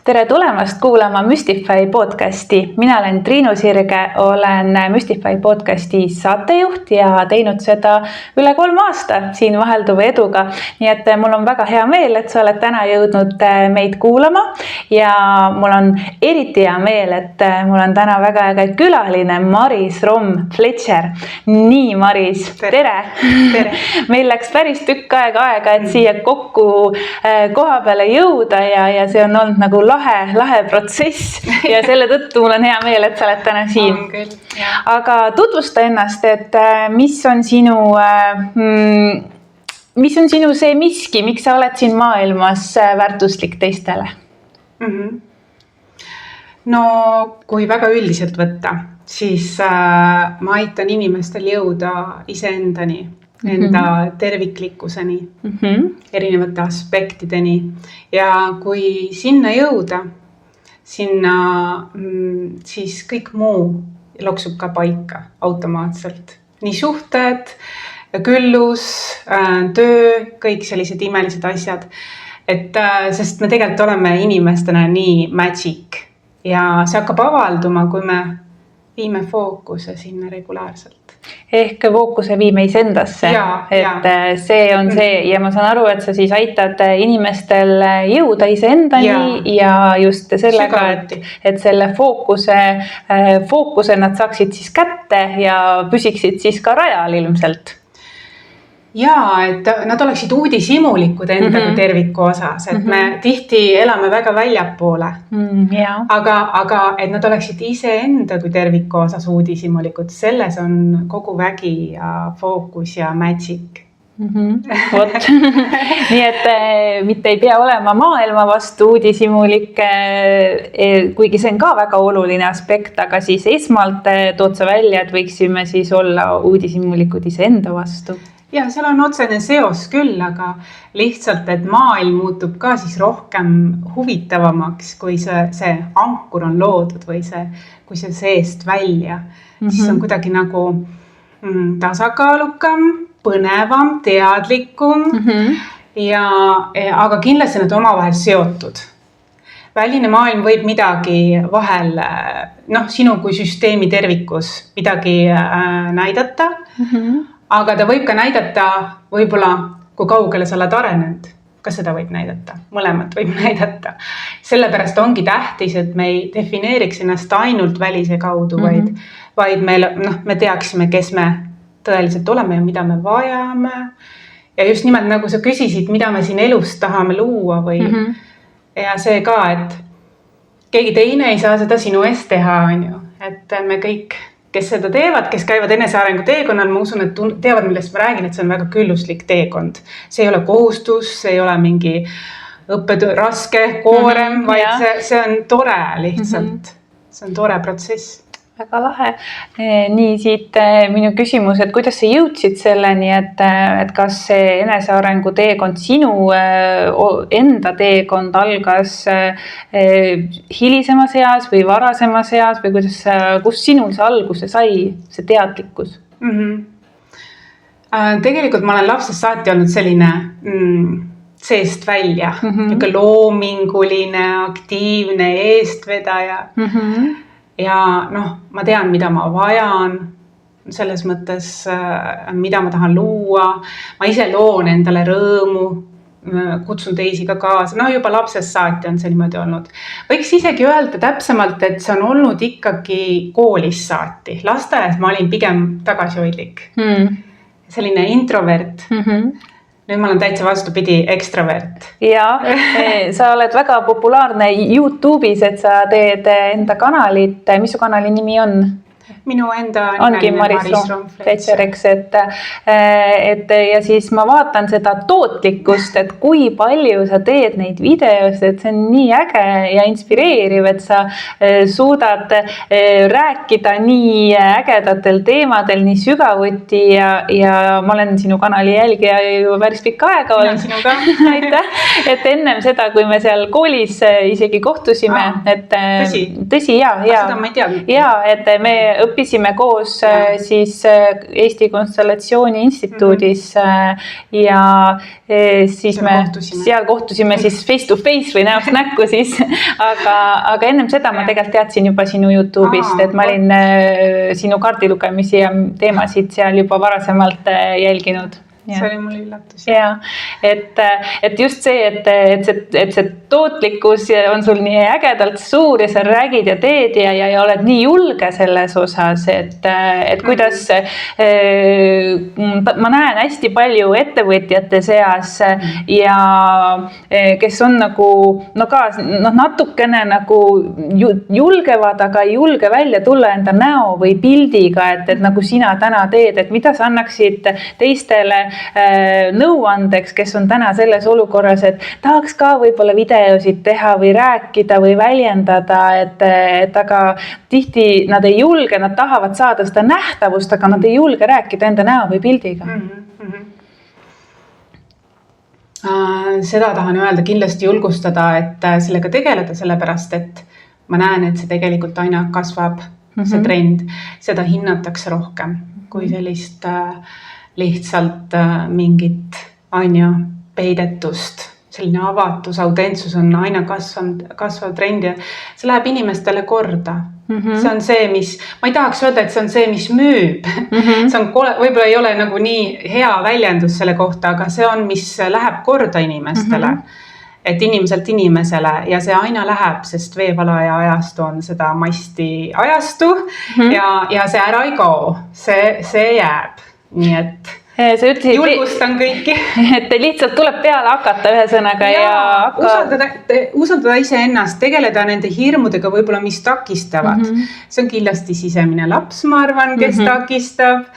Tere tulemast kuulama Mystify podcasti. Mina olen Triinu Sirge, olen Mystify podcasti saatejuht ja teinud seda üle 3 aasta siin vahelduva eduga. Nii et mul on väga hea meel, et sa oled täna jõudnud meid kuulama ja mul on eriti hea meel, et mul on täna väga äge külaline Maris Romm-Fletcher. Nii Maris, tere! Tere. Meil läks päris tükk aega, et siia kokku koha peale jõuda ja see on olnud nagu lahe protsess ja selle tõttu mul on hea meel, et sa oled täna siin. Aga tutvusta ennast, et mis on sinu see miski, miks sa oled siin maailmas väärtuslik teistele? No, kui väga üldiselt võtta, siis ma aitan inimestel jõuda iseendani, enda terviklikkuseni, erinevate aspektideni. Ja kui sinna jõuda, siis kõik muu loksub ka paika automaatselt. Nii suhted, küllus, töö, kõik sellised imelised asjad. Sest me tegelikult oleme inimestena nii magic ja see hakkab avalduma, kui me viime fookuse sinna regulaarselt. Ehk fookuse viime isendasse, see on see ja ma saan aru, et sa siis aitad inimestel jõuda iseendani ja just sellega, et selle fookuse nad saaksid siis kätte ja püsiksid siis ka rajal ilmselt. Jaa, et nad oleksid uudishimulikud endaga terviku osas, et me tihti elame väga väljapoole, aga et nad oleksid iseenda kui terviku osas uudishimulikud, selles on kogu vägi ja fookus ja magic. Vot. Nii et mitte ei pea olema maailma vastu uudishimulik, kuigi see on ka väga oluline aspekt, aga siis esmalt tood sa välja, et võiksime siis olla uudishimulikud iseenda vastu. Ja seal on otsene seos küll, aga lihtsalt, et maailm muutub ka siis rohkem huvitavamaks, kui see ankur on loodud või kui see seest välja. Siis on kuidagi nagu tasakaalukam, põnevam, teadlikum, aga kindlasti nad omavahel seotud. Väline maailm võib midagi vahel, sinu kui süsteemi tervikus midagi näidata, aga ta võib ka näidata võib-olla, kui kaugele sa oled arenenud. Kas seda võib näidata? Mõlemat võib näidata. Sellepärast ongi tähtis, et me ei defineeriks ennast ainult välise kaudu, vaid me teaksime, kes me tõeliselt oleme ja mida me vajame. Ja just nimelt nagu sa küsisid, mida me siin elus tahame luua ja see ka, et keegi teine ei saa seda sinu eest teha, et me kõik kes seda teevad, kes käivad enesearengu teekonnal, ma usun, et teavad, millest ma räägin, et see on väga külluslik teekond. See ei ole kohustus, see ei ole mingi õppetöö raske, koorem, vaid see on tore lihtsalt. See on tore protsess. Väga lahe. Nii siit minu küsimus, et kuidas sa jõudsid selleni, et kas see enesearengu teekond sinu enda teekond algas hilisemas eas või varasemas eas või kus sinul see alguse sai, see teadlikkus? Tegelikult ma olen lapsest saati olnud selline seest välja, loominguline, aktiivne, eestvedaja. Ja ma tean, mida ma vajan, selles mõttes, mida ma tahan luua. Ma ise loon endale rõõmu, kutsun teisi ka kaasa. Juba lapsest saati on see niimoodi olnud. Võiks isegi öelda täpsemalt, et see on olnud ikkagi koolis saati. Lasteaias ma olin pigem tagasihoidlik. Selline introvert. Nüüd ma olen täitsa vastupidi ekstravert. Ja, sa oled väga populaarne YouTube'is, et sa teed enda kanalit. Mis su kanali nimi on? Minu enda ongi Maris Romm-Fletcher, eks, ja siis ma vaatan seda tootlikkust, et kui palju sa teed neid videosid, et see on nii äge ja inspireeriv, et sa suudad rääkida nii ägedatel teemadel, nii sügavuti ja ma olen sinu kanali jälgija ju päris pikka aega olen. Sinuga. Aitäh, et ennem seda, kui me seal koolis isegi kohtusime, et tõsi, ja, seda ma ei teadnud. Ja, et me õppisime koos siis Eesti Konstellatsiooni Instituudis ja siis seal kohtusime siis face to face või näost näkku siis, aga ennem seda ma tegelikult teadsin juba sinu YouTube'ist, et ma olin sinu kaardilugemisi ja teemasid seal juba varasemalt jälginud. See oli mul üllatus. Ja, et just see, et see tootlikkus on sul nii ägedalt suur ja sa räägid ja teed ja oled nii julge selles osas, et kuidas ma näen hästi palju ettevõtjate seas ja kes on nagu natukene nagu julgevad, aga ei julge välja tulla enda näo või pildiga, et nagu sina täna teed, et mida sa annaksid teistele nõuandeks, kes on täna selles olukorras, et tahaks ka võib-olla videosid teha või rääkida või väljendada, et aga tihti nad ei julge, nad tahavad saada seda nähtavust, aga nad ei julge rääkida enda näo või pildiga. Seda tahan öelda, kindlasti julgustada, et sellega tegeleda, sellepärast, et ma näen, et see tegelikult aina kasvab, see trend, seda hinnatakse rohkem kui sellist lihtsalt mingit peidetust, selline avatus, autentsus on aina kasvav trend ja see läheb inimestele korda. See on see, ma ei tahaks öelda, et see on see, mis müüb. See on, võib-olla ei ole nagu nii hea väljendus selle kohta, aga see on, mis läheb korda inimestele. Et inimeselt inimesele ja see aina läheb, sest veevalaja ajastu on seda masti ajastu ja see ära ei kao, see jääb. Nii et julgustan kõiki. Et lihtsalt tuleb peale hakata ühe sõnaga usaldada iseennast, tegeleda nende hirmudega võib-olla, mis takistavad. See on kindlasti sisemine laps, ma arvan, kes takistab.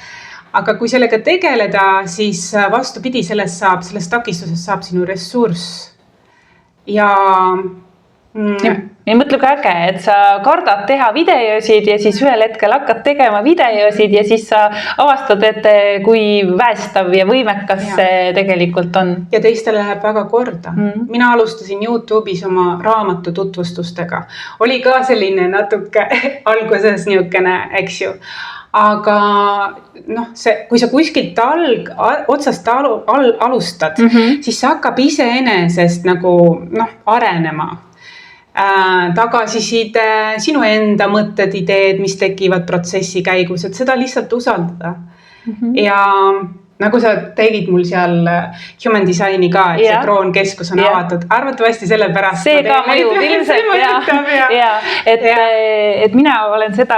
Aga kui sellega tegeleda, siis vastupidi, sellest takistusest saab sinu ressurss. Ja mõtle kui äge, et sa kardad teha videosid ja siis ühel hetkel hakkad tegema videosid ja siis sa avastad, et kui väestav ja võimekas see tegelikult on. Ja teistele läheb väga korda. Mina alustasin YouTube'is oma raamatu tutvustustega. Oli ka selline natuke alguses niisugune, eks ju. Aga kui sa kuskilt otsast alustad, siis see hakkab iseenesest nagu arenema. Tagasiside, sinu enda mõtted, ideed, mis tekivad protsessi käigus, et seda lihtsalt usaldada. Ja nagu sa tegid mul seal Human Designi ka, et see droonkeskus on avatud. Arvatavasti selle pärast. See ka mõjub ilmselt. Et mina olen seda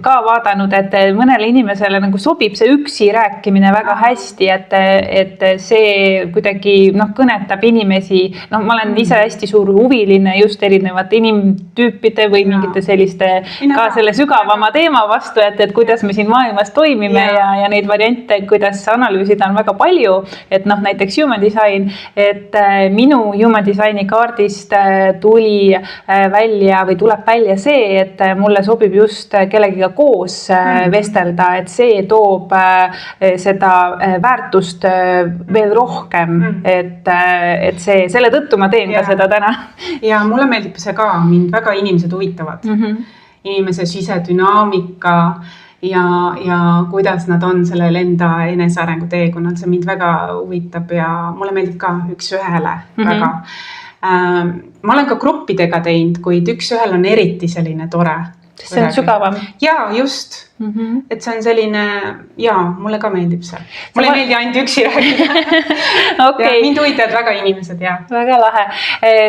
ka vaadanud, et mõnele inimesele nagu sobib see üksi rääkimine väga hästi, et see kuidagi kõnetab inimesi. Ma olen ise hästi suur huviline just erinevate inimtüüpide või mingite selliste ka selle sügavama teema vastu, et kuidas me siin maailmas toimime ja neid variante, kuidas analüüsida on väga palju, et näiteks Human Design, et minu Human Designi kaardist tuli välja või tuleb välja see, et mulle sobib just kellegiga koos vestelda, et see toob seda väärtust veel rohkem, et selle tõttu ma teen ka seda täna. Ja mulle meeldib see ka, mind väga inimesed huvitavad. Inimese sisedünaamika ja kuidas nad on sellel enda enesearengu teekonnal, see mind väga huvitab ja mulle meeldib ka üks ühele väga. Ma olen ka gruppidega teinud, kuid üks ühel on eriti selline tore. See on sügavam. Ja, just. Et see on selline, mulle ka meeldib see. Mulle ei meeldi ainult üksi rääkida. Mind huvitavad väga inimesed, Väga lahe.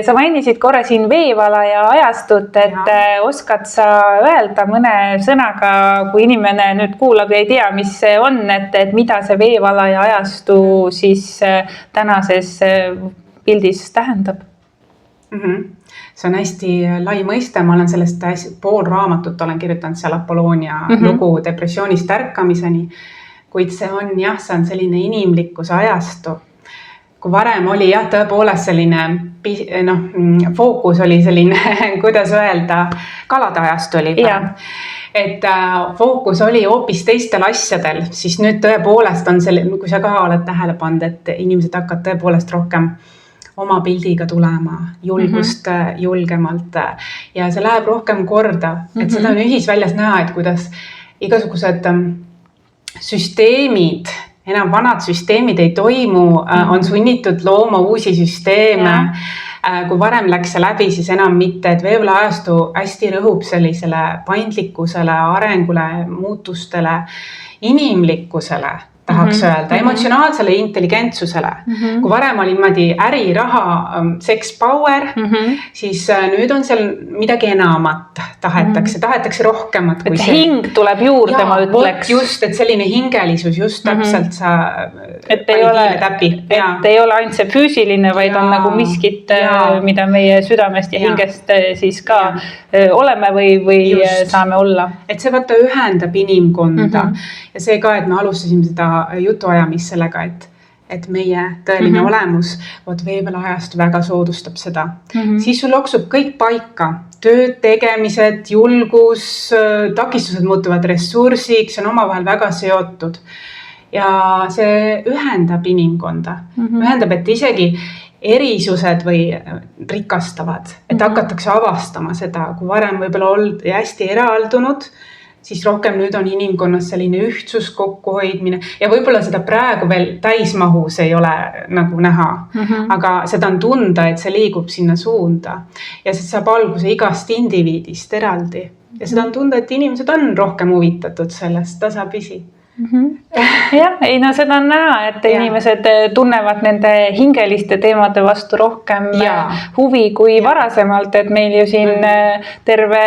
Sa mainisid korra siin veevalaja ajastut, et oskad sa öelda mõne sõnaga, kui inimene nüüd kuulab ja ei tea, mis see on, et mida see veevalaja ajastu siis tänases pildis tähendab? See on hästi lai mõiste, ma olen sellest pool raamatut olen kirjutanud seal Apollonia lugu depressioonist ärkamiseni, kuid see on see on selline inimlikkuse ajastu. Kui varem oli tõepoolest selline, fookus oli selline, kuidas öelda, kalade ajastu oli. Et fookus oli hoopis teistel asjadel, siis nüüd tõepoolest on selline, kui sa ka oled tähele pannud, et inimesed hakkavad tõepoolest rohkem oma pildiga tulema, julgust julgemalt ja see läheb rohkem korda, et seda on ühisväljas näha, et kuidas igasugused süsteemid, enam vanad süsteemid ei toimu, on sunnitud looma uusi süsteeme. Kui varem läks see läbi, siis enam mitte, et veebla ajastu hästi rõhub sellisele paindlikkusele, arengule, muutustele, inimlikkusele, tahaks öelda, emotsionaalsele intelligentsusele. Kui varem oli niimoodi äri, raha, sex, power, siis nüüd on seal midagi enamat tahetakse rohkemat. Et hing tuleb juurde, ma ütleks. Just, et selline hingelisus, just täpselt sa et ei ole ainult see füüsiline, vaid on nagu miskit, mida meie südamest ja hingest siis ka oleme või just saame olla. Et see vaata ühendab inimkonda ja see ka, et me alustasime seda jutuajamist sellega, et meie tõeline olemus, veebla ajast väga soodustab seda. Siis sul loksub kõik paika. Tööd, tegemised, julgus, takistused muutuvad ressursiks, see on omavahel väga seotud. Ja see ühendab inimkonda. Ühendab, et isegi erisused või rikastavad, et hakatakse avastama seda, kui varem võib-olla olnud hästi eraldunud, siis rohkem nüüd on inimkonnas selline ühtsus, kokkuhoidmine ja võib-olla seda praegu veel täismahus ei ole nagu näha, aga seda on tunda, et see liigub sinna suunda ja see saab alguse igast indiviidist eraldi ja seda on tunda, et inimesed on rohkem huvitatud sellest tasapisi. Jah, ei no seda on näha, et inimesed tunnevad nende hingeliste teemade vastu rohkem huvi kui varasemalt, et meil ju siin terve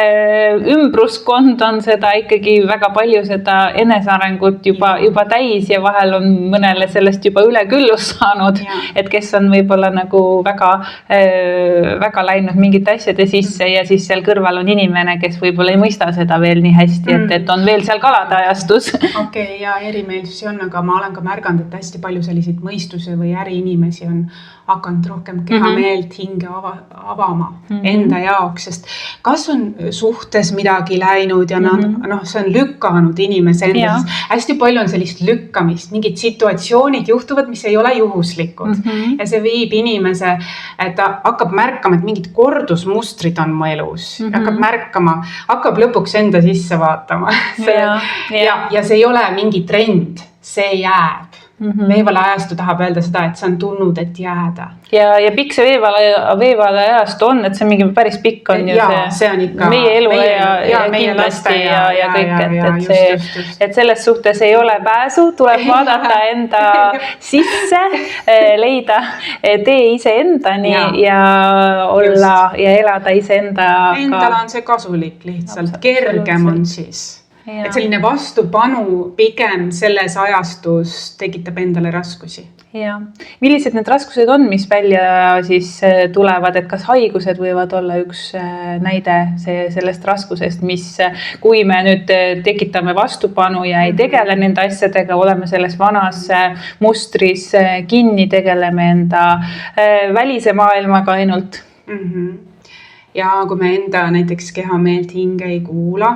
ümbruskond on seda ikkagi väga palju seda enesearengut juba täis ja vahel on mõnele sellest juba üle küllus saanud, et kes on võib-olla nagu väga läinud mingite asjade sisse ja siis seal kõrval on inimene, kes võib-olla ei mõista seda veel nii hästi, et on veel seal kalade ajastus. Okei. Ja erimeelsusi on, aga ma olen ka märganud, et hästi palju selliseid mõistuse või äriinimesi on hakanud rohkem kehameelt hinge avama enda jaoks, sest kas on suhtes midagi läinud ja see on lükkanud inimese enda, hästi palju on sellist lükkamist, mingid situatsioonid juhtuvad, mis ei ole juhuslikud ja see viib inimese, et ta hakkab märkama, et mingid kordusmustrid on mu elus, hakkab lõpuks enda sisse vaatama ja see ei ole mingi trend, see jääb. Veebala ajastu tahab öelda seda, et see on tulnud, et jääda. Ja pikk see veebala ajastu on, et see mingi päris pikk on ju see on ikka meie elu ja kindlasti ja kõik, et selles suhtes ei ole pääsu, tuleb vaadata enda sisse, leida tee iseendani ja olla ja elada iseendaga. Endale on see kasulik lihtsalt, kergem on siis. Et selline vastupanu pigem selles ajastus tekitab endale raskusi. Ja. Millised need raskused on, mis välja siis tulevad, et kas haigused võivad olla üks näide sellest raskusest, mis kui me nüüd tekitame vastupanu ja ei tegele nende asjadega, oleme selles vanas mustris kinni, tegeleme enda välise maailmaga ainult. Ja kui me enda näiteks kehameelt hinge ei kuula,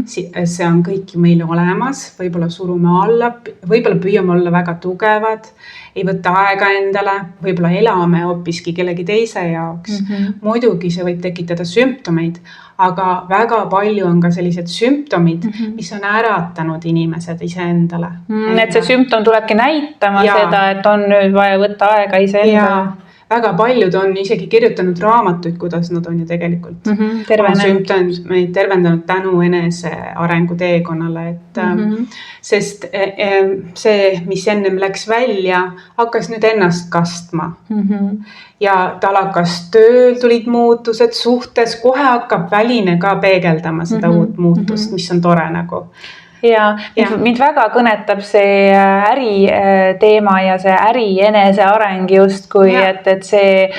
see on kõik ju meil olemas, võib-olla surume alla, võib-olla püüame olla väga tugevad, ei võtta aega endale, võib-olla elame hoopiski kellegi teise jaoks. Muidugi see võib tekitada sümptomeid, aga väga palju on ka sellised sümptomid, mis on äratanud inimesed iseendale. Et see sümptom tulebki näitama seda, et on nüüd vaja võtta aega iseendale. Väga paljud on isegi kirjutanud raamatuid, kuidas nad on ju tegelikult sümptomeid tervendanud tänu enese arengu teekonnale, sest see, mis ennem läks välja, hakkas nüüd ennast kastma ja tal hakkas tööl, tulid muutused suhtes, kohe hakkab väline ka peegeldama seda uut muutust, mis on tore nagu. Ja mind väga kõnetab see äri teema ja see äri enese areng justkui, et see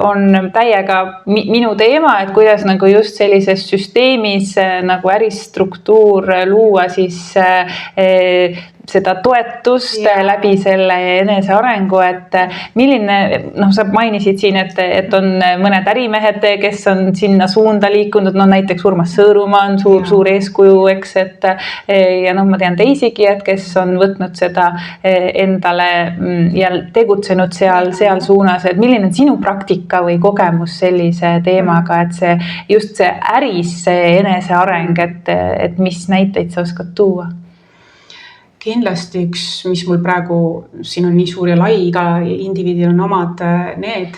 on täiega minu teema, et kuidas nagu just sellises süsteemis nagu äristruktuur luua siis seda toetust läbi selle enesearengu, et milline, sa mainisid siin, et on mõned ärimehed, kes on sinna suunda liikunud, näiteks Urmas Sõõrumaa on suur eeskuju, eks, et ja ma tean teisigi, et kes on võtnud seda endale ja tegutsenud seal suunas, et milline on sinu praktika või kogemus sellise teemaga, et just see äris, see eneseareng, et mis näiteid sa oskad tuua? Kindlasti üks, mis mul praegu, siin on nii suur ja lai, iga indiviidil on omad need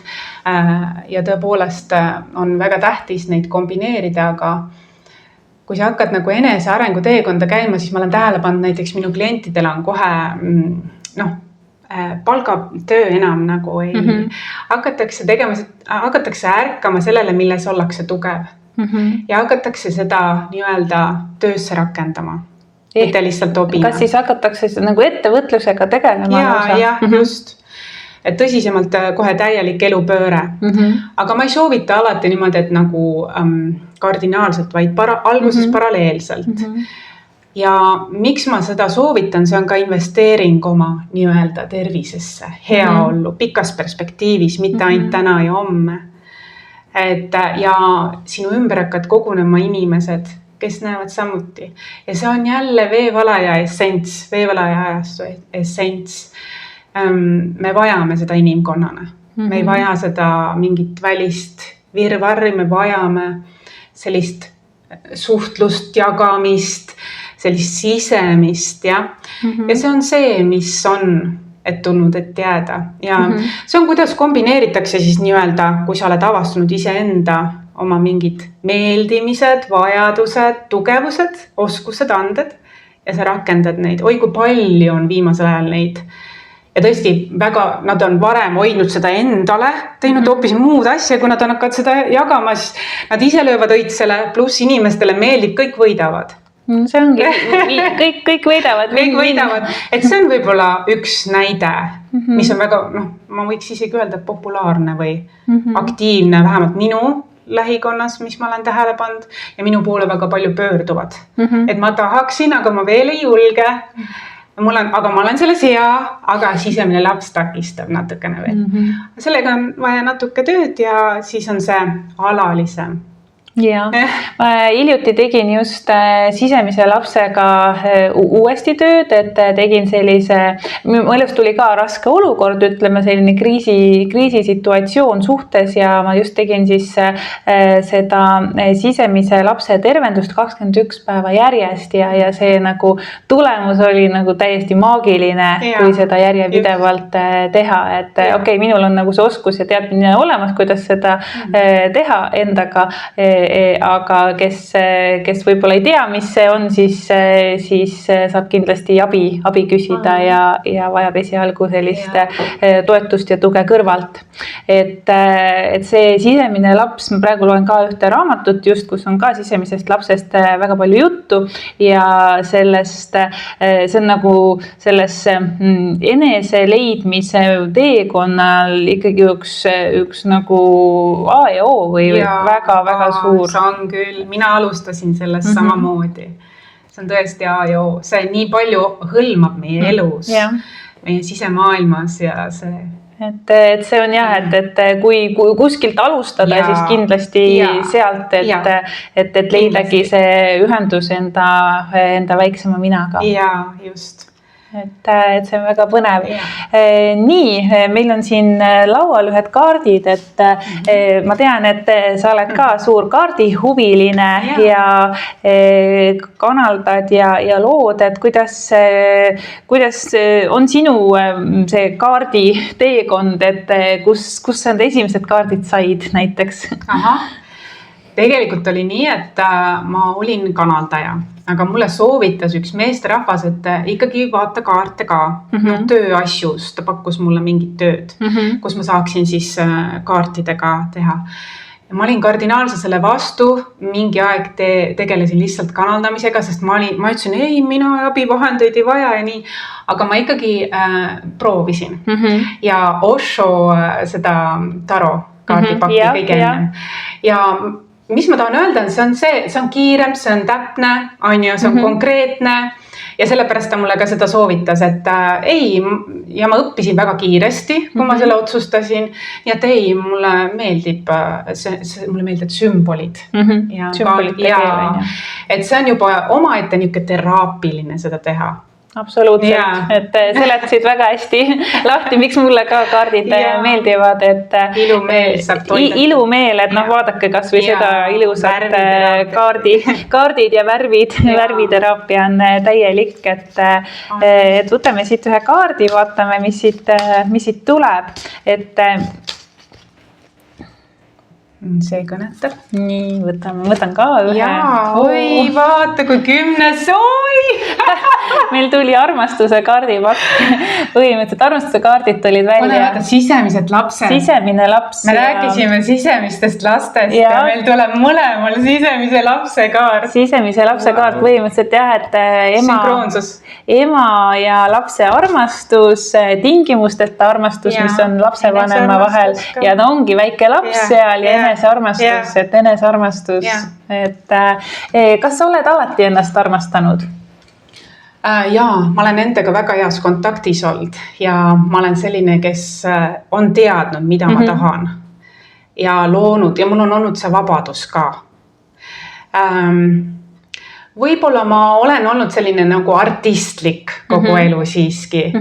ja tõepoolest on väga tähtis neid kombineerida, aga kui sa hakkad nagu enesearengu teekonda käima, siis ma olen tähele pannud, näiteks minu klientidel on kohe palgatöö enam nagu ei hakatakse tegema, hakatakse ärkama sellele, milles ollakse tugev ja hakatakse seda nii-öelda töösse rakendama. Mitte lihtsalt obima. Kas siis hakatakse nagu ettevõtlusega tegelema? Jah, just. Et tõsisemalt kohe täielik elupööre. Aga ma ei soovita alati niimoodi, et nagu kardinaalselt, vaid alguses paralleelselt. Ja miks ma seda soovitan, see on ka investeering oma nii-öelda tervisesse, heaollu, pikas perspektiivis, mitte ainult täna ja homme. Ja sinu ümber hakkad kogunema inimesed, kes näevad samuti. Ja see on jälle veevalaja essents, veevalaja ajastu essents. Me vajame seda inimkonnana. Me ei vaja seda mingit välist virvarri, me vajame sellist suhtlust, jagamist, sellist sisemist. Ja see on see, mis on tulnud, et jääda. Ja see on, kuidas kombineeritakse siis nii-öelda, kui sa oled avastanud iseenda oma mingid meeldimised, vajadused, tugevused, oskused, anded ja sa rakendad neid. Oi, kui palju on viimasel ajal neid. Ja tõesti, nad on varem hoidnud seda endale, teinud hoopis muud asja, kui nad hakkavad seda jagama, siis nad ise löövad õitsele, pluss inimestele meeldib, kõik võidavad. See ongi, kõik võidavad. Kõik võidavad. Et see on võib-olla üks näide, mis on väga, ma võiks isegi öelda populaarne või aktiivne, vähemalt minu lähikonnas, mis ma olen tähele pannud ja minu poole väga palju pöörduvad. Et ma tahaksin, aga ma veel ei julge. Aga ma olen selles hea, aga sisemine laps takistab natukene veel. Sellega on vaja natuke tööd ja siis on see alalisem. Ja, ma hiljuti tegin just sisemise lapsega uuesti tööd, et tegin sellise, mõelest tuli ka raske olukord, ütleme selline kriisisituatsioon suhtes ja ma just tegin siis seda sisemise lapse tervendust 21 päeva järjest ja see nagu tulemus oli nagu täiesti maagiline, kui seda järjepidevalt teha, et okei, minul on nagu see oskus ja teadmine olemas, kuidas seda teha endaga, aga kes võib-olla ei tea, mis see on, siis saab kindlasti abi küsida ja vajab esialgu sellist toetust ja tuge kõrvalt. Et see sisemine laps, ma praegu loen ka ühte raamatut just, kus on ka sisemisest lapsest väga palju juttu ja sellest, see on nagu selles enese leidmise teekonnal ikkagi üks nagu A ja O või väga-väga suur. See on küll, mina alustasin sellest samamoodi. See on tõesti A ja O. See nii palju hõlmab meie elus, meie sisemaailmas ja see. Et see on et kui kuskilt alustada, siis kindlasti sealt, et leidagi see ühendus enda väiksema minaga. Ja, just. Et see on väga põnev. Nii, meil on siin laual ühed kaardid, et ma tean, et sa oled ka suur kaardihuviline ja kanaldad ja lood, et kuidas on sinu see kaardi teekond, et kus sa need esimesed kaardid said näiteks? Tegelikult oli nii, et ma olin kanaldaja. Aga mulle soovitas üks meesterahvas, et ikkagi vaata kaarte ka, tööasjus, ta pakkus mulle mingit tööd, kus ma saaksin siis kaartidega teha. Ja ma olin kardinaalse selle vastu, mingi aeg tegelesin lihtsalt kanaldamisega, sest ma ütlesin, ei, mina abivahendeid ei vaja ja nii, aga ma ikkagi proovisin. Ja Osho seda taro kaardipakki kõige enne. Ja mis ma tahan öelda, see on kiirem, see on täpne, see on konkreetne ja sellepärast ta mulle ka seda soovitas, et ei, ja ma õppisin väga kiiresti, kui ma selle otsustasin, ja et ei, mulle meeldivad sümbolid. Et see on juba omaette niisugune teraapiline seda teha. Absoluutselt, et seletasid väga hästi lahti, miks mulle ka kaardid meeldivad, et ilumeel saab toida. Ilumeel, et vaadake kas või seda ilusat kaardid ja värviteraapia on täielik, et võtame siit ühe kaardi, vaatame, mis siit tuleb, et see kõnetab. Nii, võtan ka ühe. Oi, vaata kui 10. Meil tuli armastuse kaardipakk. Põhimõtteliselt armastuse kaardid tulid välja. Vaata sisemised lapsed. Sisemine laps. Me rääkisime sisemistest lastest ja meil tuleb mõlemal sisemise lapse kaart. Sisemise lapse kaart põhimõtteliselt et ema ja lapse armastus, tingimusteta armastus, mis on lapsevanema vahel ja ta ongi väike laps seal ja enesearmastus, et kas sa oled alati ennast armastanud? Jaa, ma olen endaga väga heas kontaktis olnud ja ma olen selline, kes on teadnud, mida ma tahan ja loonud ja mul on olnud see vabadus ka. Võib-olla ma olen olnud selline nagu artistlik kogu elu siiski.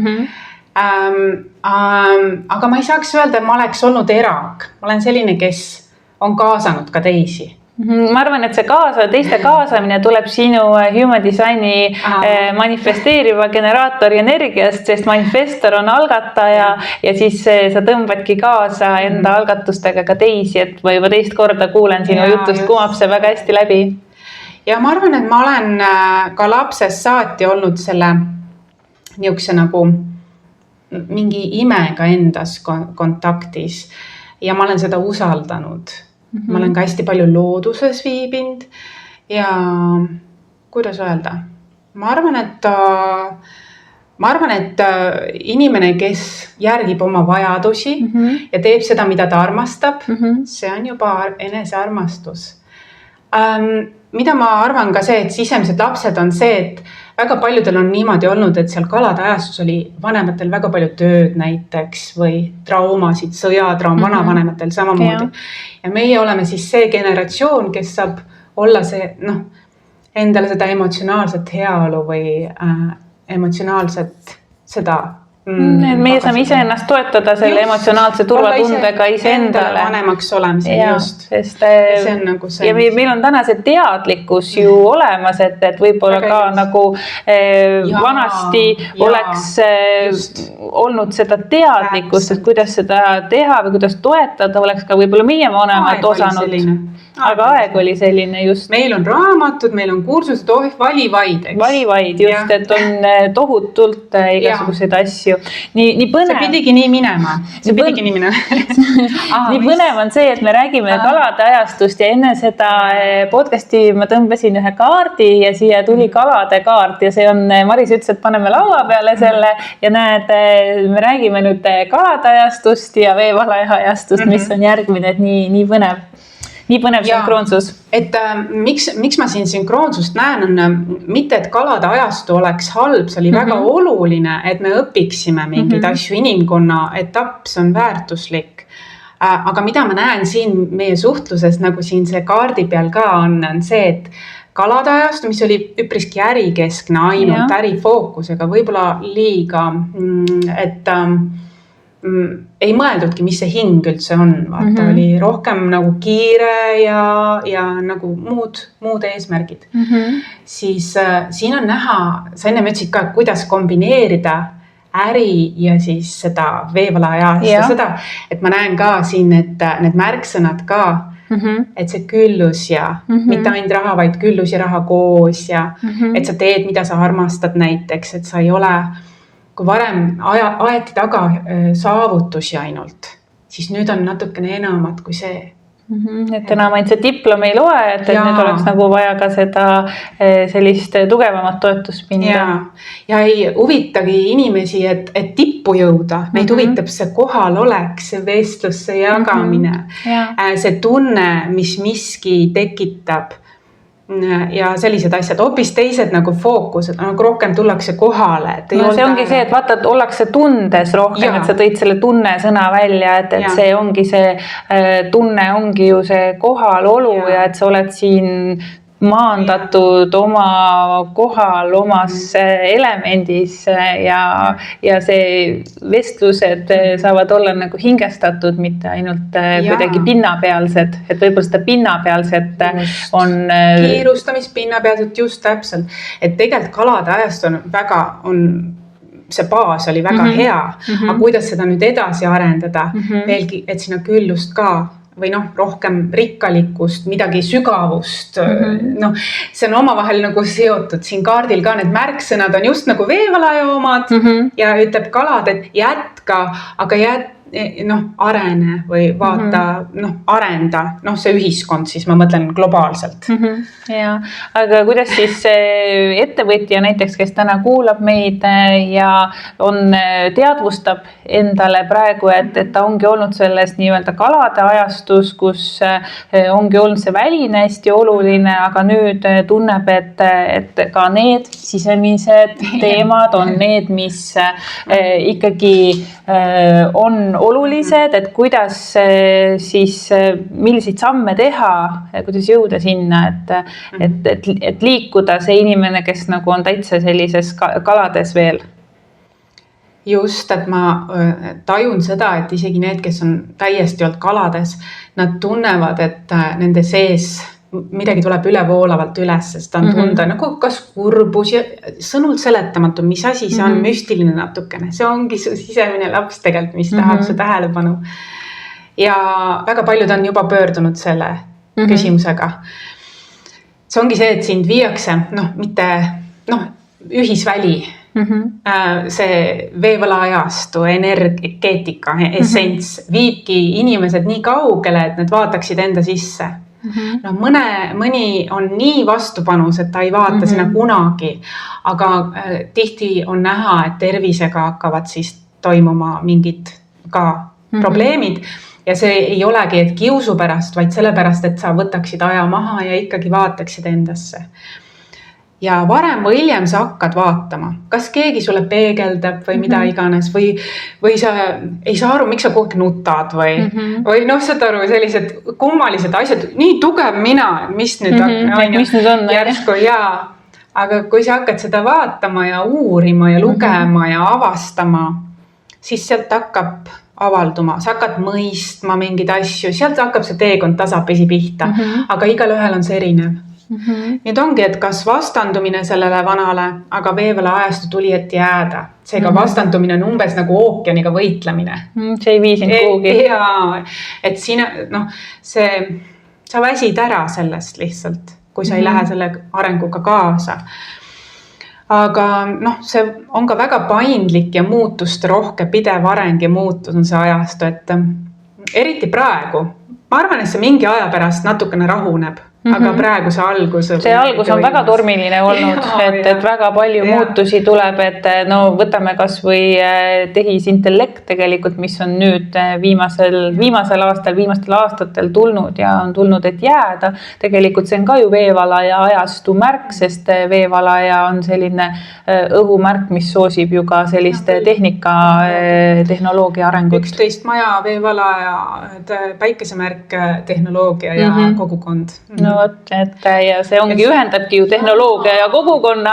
Aga ma ei saaks öelda, et ma oleks olnud erang. Ma olen selline, kes on kaasanud ka teisi. Ma arvan, et see teiste kaasamine tuleb sinu human designi manifesteeriva generaatori energiast, sest manifestor on algataja ja siis sa tõmbadki kaasa enda algatustega ka teisi, et ma juba teist korda kuulen sinu jutust, kumab see väga hästi läbi. Ja ma arvan, et ma olen ka lapsest saati olnud selle niisuguse nagu mingi imega endas kontaktis ja ma olen seda usaldanud. Ma olen ka hästi palju looduses viibinud ja kuidas öelda? Ma arvan, et inimene, kes järgib oma vajadusi ja teeb seda, mida ta armastab, see on juba enesearmastus. Mida ma arvan ka see, et sisemised lapsed on see, et väga paljudel on niimoodi olnud, et seal kalade ajastus oli vanematel väga palju tööd näiteks või traumasid, vanavanematel samamoodi. Ja meie oleme siis see generatsioon, kes saab olla see, endale seda emotsionaalset heaolu või emotsionaalset seda. Meie saame ise ennast toetada selle emotsionaalse turvatundega iseendale. Vanemaks olemise, just. Ja meil on täna see teadlikkus ju olemas, et võib-olla ka nagu vanasti oleks olnud seda teadlikkust, et kuidas seda teha või kuidas toetada, oleks ka võib-olla meie vanemad osanud. Aga aeg oli selline just. Meil on raamatud, meil on kursused, valivaid, just, et on tohutult igasuguseid asju. Nii põnev. See pidigi nii minema. Nii põnev on see, et me räägime kalade ajastust ja enne seda podcasti ma tõmbasin ühe kaardi ja siia tuli kalade kaart ja see on, Maris ütles, et paneme laua peale selle ja näed, me räägime nüüd kalade ajastust ja veevalaja ajastust, mis on järgmine, et nii põnev. Nii põnev sünkroonsus. Et miks ma siin sünkroonsust näen, on mitte, et kalade ajastu oleks halb, see oli väga oluline, et me õpiksime mingeid asju, inimkonna etapp, see on väärtuslik. Aga mida ma näen siin meie suhtluses, nagu siin see kaardi peal ka on see, et kalade ajastu, mis oli üpriski ärikeskne, ainult ärifookusega, võib-olla liiga, et ei mõeldudki, mis see hing üldse on. Vaata, oli rohkem nagu kiire ja nagu muud eesmärgid. Siis siin on näha, sa enne ütlesid ka, kuidas kombineerida äri ja siis seda veevalaja ja seda, et ma näen ka siin, et need märksõnad ka, et see küllus ja mitte ainult raha, vaid küllus ja raha koos ja et sa teed, mida sa armastad näiteks, et sa ei ole kui varem aeti taga saavutusi ainult, siis nüüd on natukene enamat kui see. Et enam ainult see diplom ei loe, et nüüd oleks nagu vaja ka seda sellist tugevamat toetuspinda. Ja ei huvitagi inimesi, et tippu jõuda. Neid huvitab see kohal oleks, see vestlus, see jagamine, see tunne, mis miski tekitab. ja sellised asjad, hoopis teised nagu fookused, nagu rohkem tullakse kohale. See ongi see, et vaata, et ollakse tundes rohkem, et sa tõid selle tunne sõna välja, et see ongi see tunne, ongi ju see kohalolu ja et sa oled siin maandatud oma kohal, omas elemendis ja see vestlused saavad olla nagu hingestatud, mitte ainult kuidagi pinnapealsed, et võib-olla seda pinnapealset on kiirustamist pinnapealset just täpselt, et tegelikult kalade ajast see baas oli väga hea, aga kuidas seda nüüd edasi arendada veelgi, et sinna küllust ka või rohkem rikkalikkust, midagi sügavust, see on omavahel nagu seotud. Siin kaardil ka need märksõnad on just nagu veevalaja omad ja ütleb kalad, et jätka, aga arene või vaata, arenda, see ühiskond siis, ma mõtlen globaalselt. Ja, aga kuidas siis ettevõtja näiteks, kes täna kuulab meid ja teadvustab endale praegu, et ta ongi olnud selles nii-öelda kalade ajastus, kus ongi olnud see väline hästi oluline, aga nüüd tunneb, et ka need sisemised teemad on need, mis ikkagi on olulised, et kuidas siis, milliseid samme teha, kuidas jõuda sinna, et liikuda see inimene, kes nagu on täitsa sellises kalades veel. Just, et ma tajun seda, et isegi need, kes on täiesti olnud kalades, nad tunnevad, et nende sees midagi tuleb ülevoolavalt üles, sest ta on tunda nagu kas kurbus ja sõnult seletamatu, mis asi see on müstiline natukene. See ongi su sisemine laps tegelikult, mis tahab su tähelepanu. Ja väga paljud on juba pöördunud selle küsimusega. See ongi see, et sind viiakse, mitte ühisväli, see veevala ajastu, energeetika, essents viibki inimesed nii kaugele, et need vaataksid enda sisse. Mõni on nii vastupanus, et ta ei vaata sinna kunagi, aga tihti on näha, et tervisega hakkavad siis toimuma mingid ka probleemid ja see ei olegi, et kiusu pärast, vaid sellepärast, et sa võtaksid aja maha ja ikkagi vaataksid endasse. Ja varem või hiljem sa hakkad vaatama, kas keegi sulle peegeldab või mida iganes või sa ei saa aru, miks sa kogu aeg nutad või saad aru, sellised kummalised asjad, nii tugev mina, mis nüüd on järsku aga kui sa hakkad seda vaatama ja uurima ja lugema ja avastama, siis sealt hakkab avalduma, sa hakkad mõistma mingeid asju, sealt hakkab see teekond tasapisi pihta, aga igal ühel on see erinev. Nüüd ongi, et kas vastandumine sellele vanale, aga veevala ajastu tuli, et jääda. Seega vastandumine on umbes nagu ookeaniga võitlemine. See ei vii sind kuhugi. Et sina, sa väsid ära sellest lihtsalt, kui sa ei lähe selle arenguga kaasa. Aga see on ka väga paindlik ja muutuste rohke pidev areng ja muutus on see ajastu, et eriti praegu. Ma arvan, et see mingi aja pärast natukene rahuneb. Aga praegu see algus on väga tormiline olnud, et väga palju muutusi tuleb, et võtame kas või tehisintellekt tegelikult, mis on nüüd viimastel aastatel tulnud ja on tulnud, et jääda. Tegelikult see on ka ju veevalaja ajastu märk, sest veevalaja on selline õhumärk, mis soosib ju ka sellist tehnoloogia arengut. 11 maja, veevalaja, päikesemärk, tehnoloogia ja kogukond. Ja see ongi, ühendabki ju tehnoloogia ja kogukonna.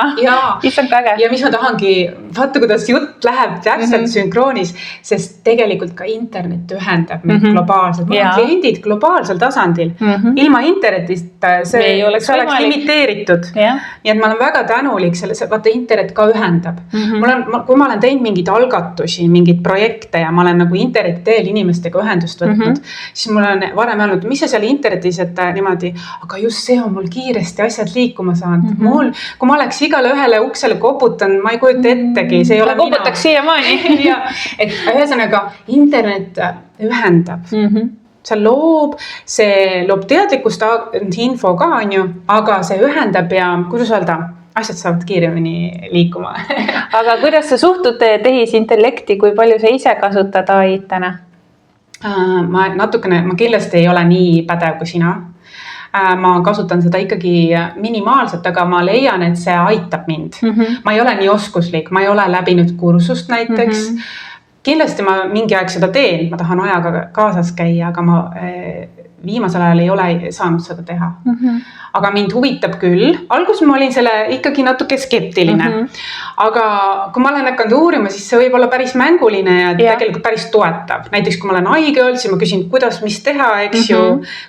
Issand äge. Ja mis ma tahangi, vaata kuidas jutt läheb täpselt sünkroonis, sest tegelikult ka internet ühendab meid globaalselt. Mul on kliendid globaalsel tasandil. Ilma internetist see oleks limiteeritud. Nii et ma olen väga tänulik selles, vaata internet ka ühendab. Kui ma olen teinud mingeid algatusi, mingeid projekte ja ma olen nagu interneti teel inimestega ühendust võtnud, siis mul on varem öelnud, mis sa seal internetis, et niimoodi, aga just see on mul kiiresti asjad liikuma saanud. Kui ma oleks igale ühele uksele koputan, ma ei kujuta ettegi, see ei ole mina. Koputaks siiamaani. Et ühesõnaga, internet ühendab. See loob teadlikkust info ka, aga see ühendab ja, kuidas öelda, asjad saavad kiiremini liikuma. Aga kuidas sa suhtud tehisintellekti, kui palju sa ise kasutad AI-t täna? Ma kindlasti ei ole nii pädev kui sina. ma kasutan seda ikkagi minimaalselt, aga ma leian, et see aitab mind. Ma ei ole nii oskuslik, ma ei ole läbinud kursust näiteks. Kindlasti ma mingi aeg seda teen, ma tahan ajaga kaasas käia, aga ma viimasel ajal ei ole saanud seda teha. Aga mind huvitab küll. Alguses ma olin selle ikkagi natuke skeptiline. Aga kui ma olen hakanud uurima, siis see võib olla päris mänguline ja tegelikult päris toetav. Näiteks kui ma olen haige olnud, siis ma küsin, kuidas, mis teha, eks ju,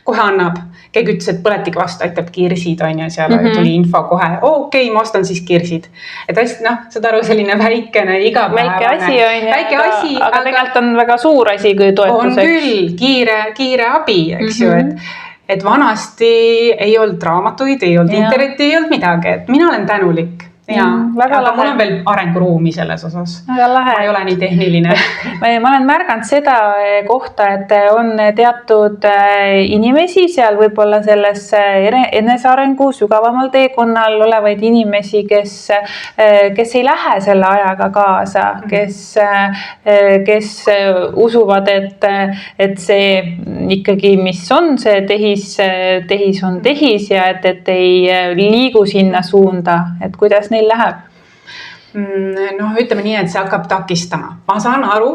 kohe annab. Keegi ütles, et põletik vastu aitab kirsid, on ju, seal tuli info kohe. Okei, ma ostan siis kirsid. Et hästi, seda aru selline väikene igapäevane. Väike asi, aga tegelikult on väga suur asi, kui toetuseks. On küll, kiire abi, eks ju, et vanasti ei olnud raamatuid, ei olnud internetti, ei olnud midagi, et mina olen tänulik. Aga mul on veel arenguruumi selles osas. Ma ei ole nii tehniline. Ma olen märganud seda kohta, et on teatud inimesi seal võib-olla selles enesearengu sügavamal teekonnal olevaid inimesi, kes ei lähe selle ajaga kaasa, kes usuvad, et see ikkagi, mis on see tehis on tehis ja et ei liigu sinna suunda, et kuidas neil läheb? Ütleme nii, et see hakkab takistama. Ma saan aru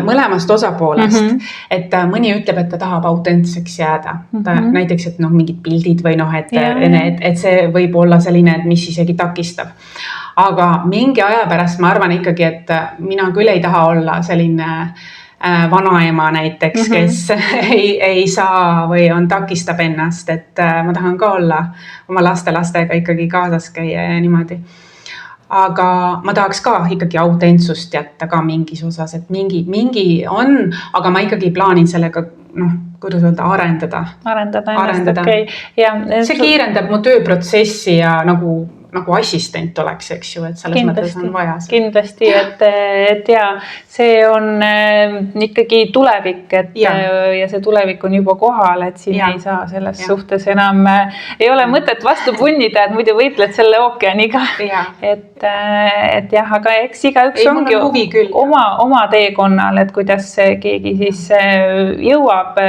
mõlemast osapoolest, et mõni ütleb, et ta tahab autentseks jääda. Näiteks, et mingid pildid või et see võib olla selline, et mis isegi takistab. Aga mingi aja pärast ma arvan ikkagi, et mina küll ei taha olla selline vanaema näiteks, kes ei saa või takistab ennast, et ma tahan ka olla oma lastega ikkagi kaasas käia ja niimoodi. Aga ma tahaks ka ikkagi autentsust jätta ka mingis osas, et mingi on, aga ma ikkagi plaanin sellega, kuidas öelda, arendada. Okay. See kiirendab mu tööprotsessi ja nagu assistent oleks, eks ju, et selles mõttes on vaja. Kindlasti, et see on ikkagi tulevik, ja see tulevik on juba kohal, et siin ei saa selles suhtes enam, ei ole mõtet vastu punnida, et muidu võitled selle ookeaniga. Et aga eks igaüks ongi oma teekonnal, et kuidas keegi siis jõuab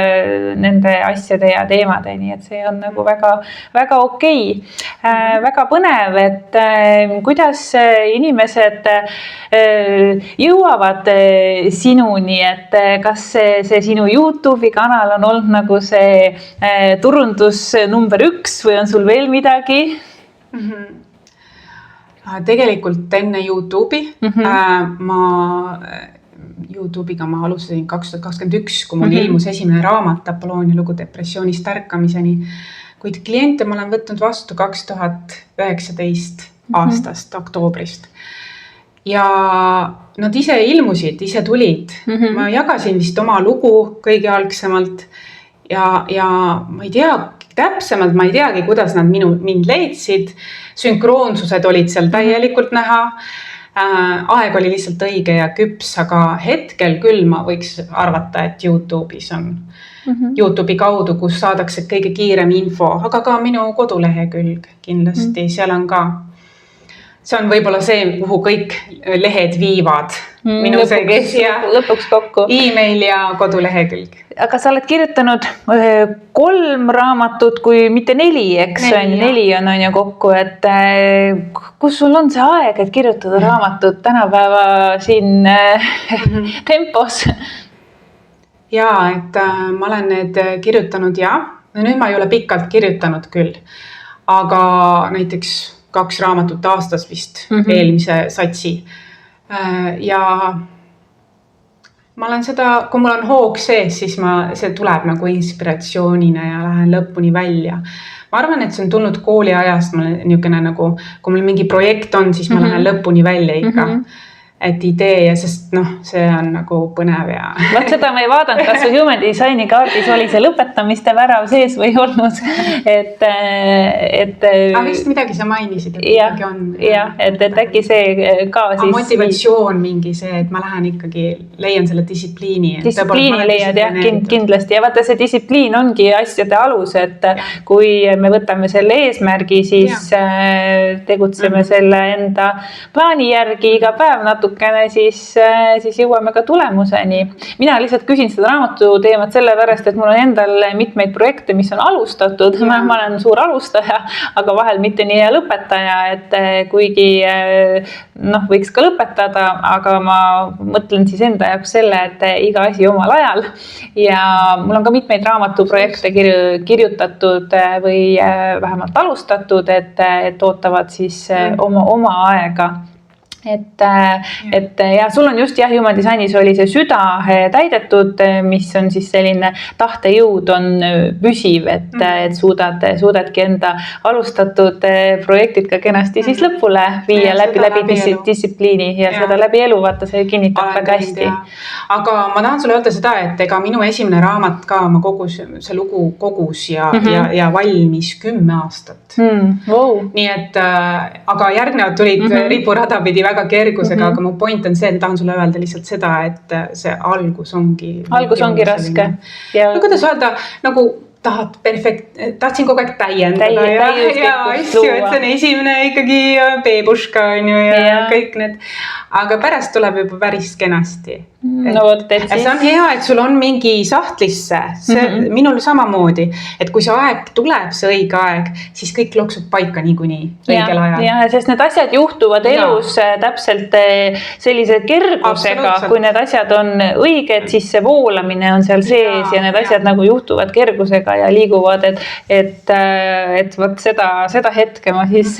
nende asjade ja teemadeni, et see on nagu väga, väga okei, väga põnev, et kuidas inimesed jõuavad sinuni, et kas see sinu YouTube'i kanal on olnud nagu see turundus number 1 või on sul veel midagi? Tegelikult enne YouTube'i YouTube'iga ma alustasin 2021, kui mul ilmus esimene raamat Apoloonia lugu depressioonist ärkamiseni. Kuid kliente ma olen võtnud vastu 2019 aastast, oktoobrist. Ja nad ise ilmusid, ise tulid. Ma jagasin vist oma lugu kõige algsemalt ja ma ei tea täpsemalt, ma ei teagi, kuidas nad mind leidsid. Sünkroonsused olid seal täielikult näha. Aeg oli lihtsalt õige ja küps, aga hetkel küll ma võiks arvata, et YouTube'is on YouTube'i kaudu, kus saadakse kõige kiirem info, aga ka minu kodulehekülg kindlasti, seal on ka. See on võib-olla see, kuhu kõik lehed viivad. Lõpuks kokku. E-mail ja kodulehekülg. Aga sa oled kirjutanud 3 raamatut, kui mitte 4, eks? 4 on ju kokku, et kus sul on see aeg, et kirjutada raamatut tänapäeva siin tempos? Jaa, et ma olen need kirjutanud nüüd ma ei ole pikalt kirjutanud küll, aga näiteks 2 raamatut aastas vist eelmise satsi. Ja ma olen seda, kui mul on hoog sees, siis see tuleb nagu inspiratsioonina ja lähen lõpuni välja. Ma arvan, et see on tulnud kooli ajast, nagu, kui mul mingi projekt on, siis ma lähen lõpuni välja ikka. Et idee ja sest see on nagu põnev ja... Vaat seda me ei vaadanud, kas su human designi kaardis oli see lõpetamiste värav sees või olnud, Aga vist midagi sa mainisid, et midagi on. Et äkki see ka siis... Motivatsioon mingi see, et ma lähen ikkagi, leian selle distsipliini. Distsipliini leiad, kindlasti. Ja vaata, see distsipliin ongi asjade alus, et kui me võtame selle eesmärgi, siis tegutseme selle enda plaani järgi iga päev natuke natukene, siis jõuame ka tulemuseni. Mina lihtsalt küsin seda raamatu teemat sellepärast, et mul on endal mitmeid projekte, mis on alustatud. Ma olen suur alustaja, aga vahel mitte nii hea lõpetaja, et kuigi võiks ka lõpetada, aga ma mõtlen siis enda jaoks selle, et iga asi omal ajal. Ja mul on ka mitmeid raamatuprojekte kirjutatud või vähemalt alustatud, et ootavad siis oma aega. Et sul on just Human Designis oli see süda täidetud, mis on siis selline tahtejõud on püsiv, et suudadki enda alustatud projektid ka kenasti siis lõpule viia läbi distsipliini ja seda läbi elu, vaata see kinnitab väga hästi. Aga ma tahan sulle öelda seda, et ega minu esimene raamat ka see lugu kogus ja valmis 10 aastat. Wow. Nii et, aga järgnevad tulid ripurada pidi väga kergusega, aga mu point on see, et tahan sulle öelda lihtsalt seda, et see algus ongi raske. No kuidas öelda, nagu tahtsin kogu aeg täiendada ja asju, et see on esimene ikkagi beebuška on ju ja kõik need, aga pärast tuleb juba päris kenasti. See on hea, et sul on mingi sahtlisse, minul samamoodi, et kui see aeg tuleb, see õige aeg, siis kõik loksub paika niikuinii õigel ajal. Ja, sest need asjad juhtuvad elus täpselt sellise kergusega, kui need asjad on õiged, siis see voolamine on seal sees ja need asjad nagu juhtuvad kergusega ja liiguvad, et võt seda hetke ma siis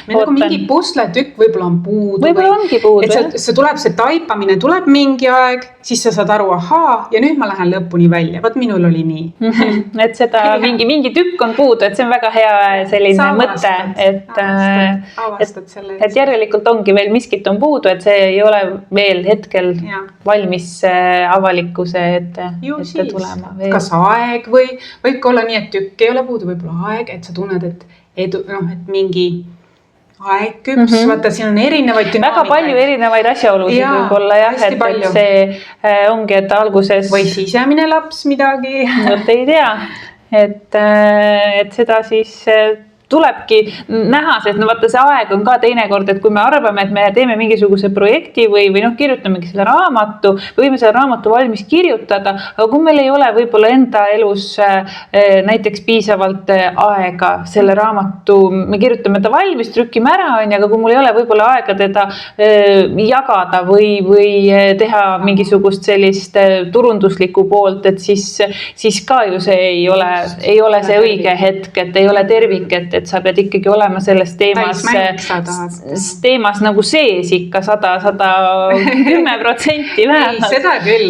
meil nagu mingi pusletükk võib-olla on puudu. Võib-olla ongi puudu. Et see tuleb, see taipamine tuleb mingi aeg, siis sa saad aru, ja nüüd ma lähen lõpuni välja. Võt minul oli nii. Et seda mingi tükk on puudu, et see on väga hea selline mõte, et järelikult ongi veel miskit on puudu, et see ei ole veel hetkel valmis avalikkuse ette tulema. Kas aeg või võib olla nii, et tükk ei ole puudu, võib-olla aeg, et sa tunned, et mingi aeg küps, vaata siin on erinevaid dünaamikaid. Väga palju erinevaid asjaolusid võib-olla et see ongi, et alguses või sisemine laps midagi. Ei tea, et seda siis tulebki näha, sest vaata see aeg on ka teinekord, et kui me arvame, et me teeme mingisuguse projekti või kirjutamegi selle raamatu, võime selle raamatu valmis kirjutada, aga kui meil ei ole võib-olla enda elus näiteks piisavalt aega selle raamatu, me kirjutame ta valmis, trükime ära, aga kui mul ei ole võib-olla aega teda jagada või teha mingisugust sellist turunduslikku poolt, et siis ka ju see ei ole see õige hetk, et ei ole tervik, et sa pead ikkagi olema selles teemas nagu sees ikka 110% vähemalt.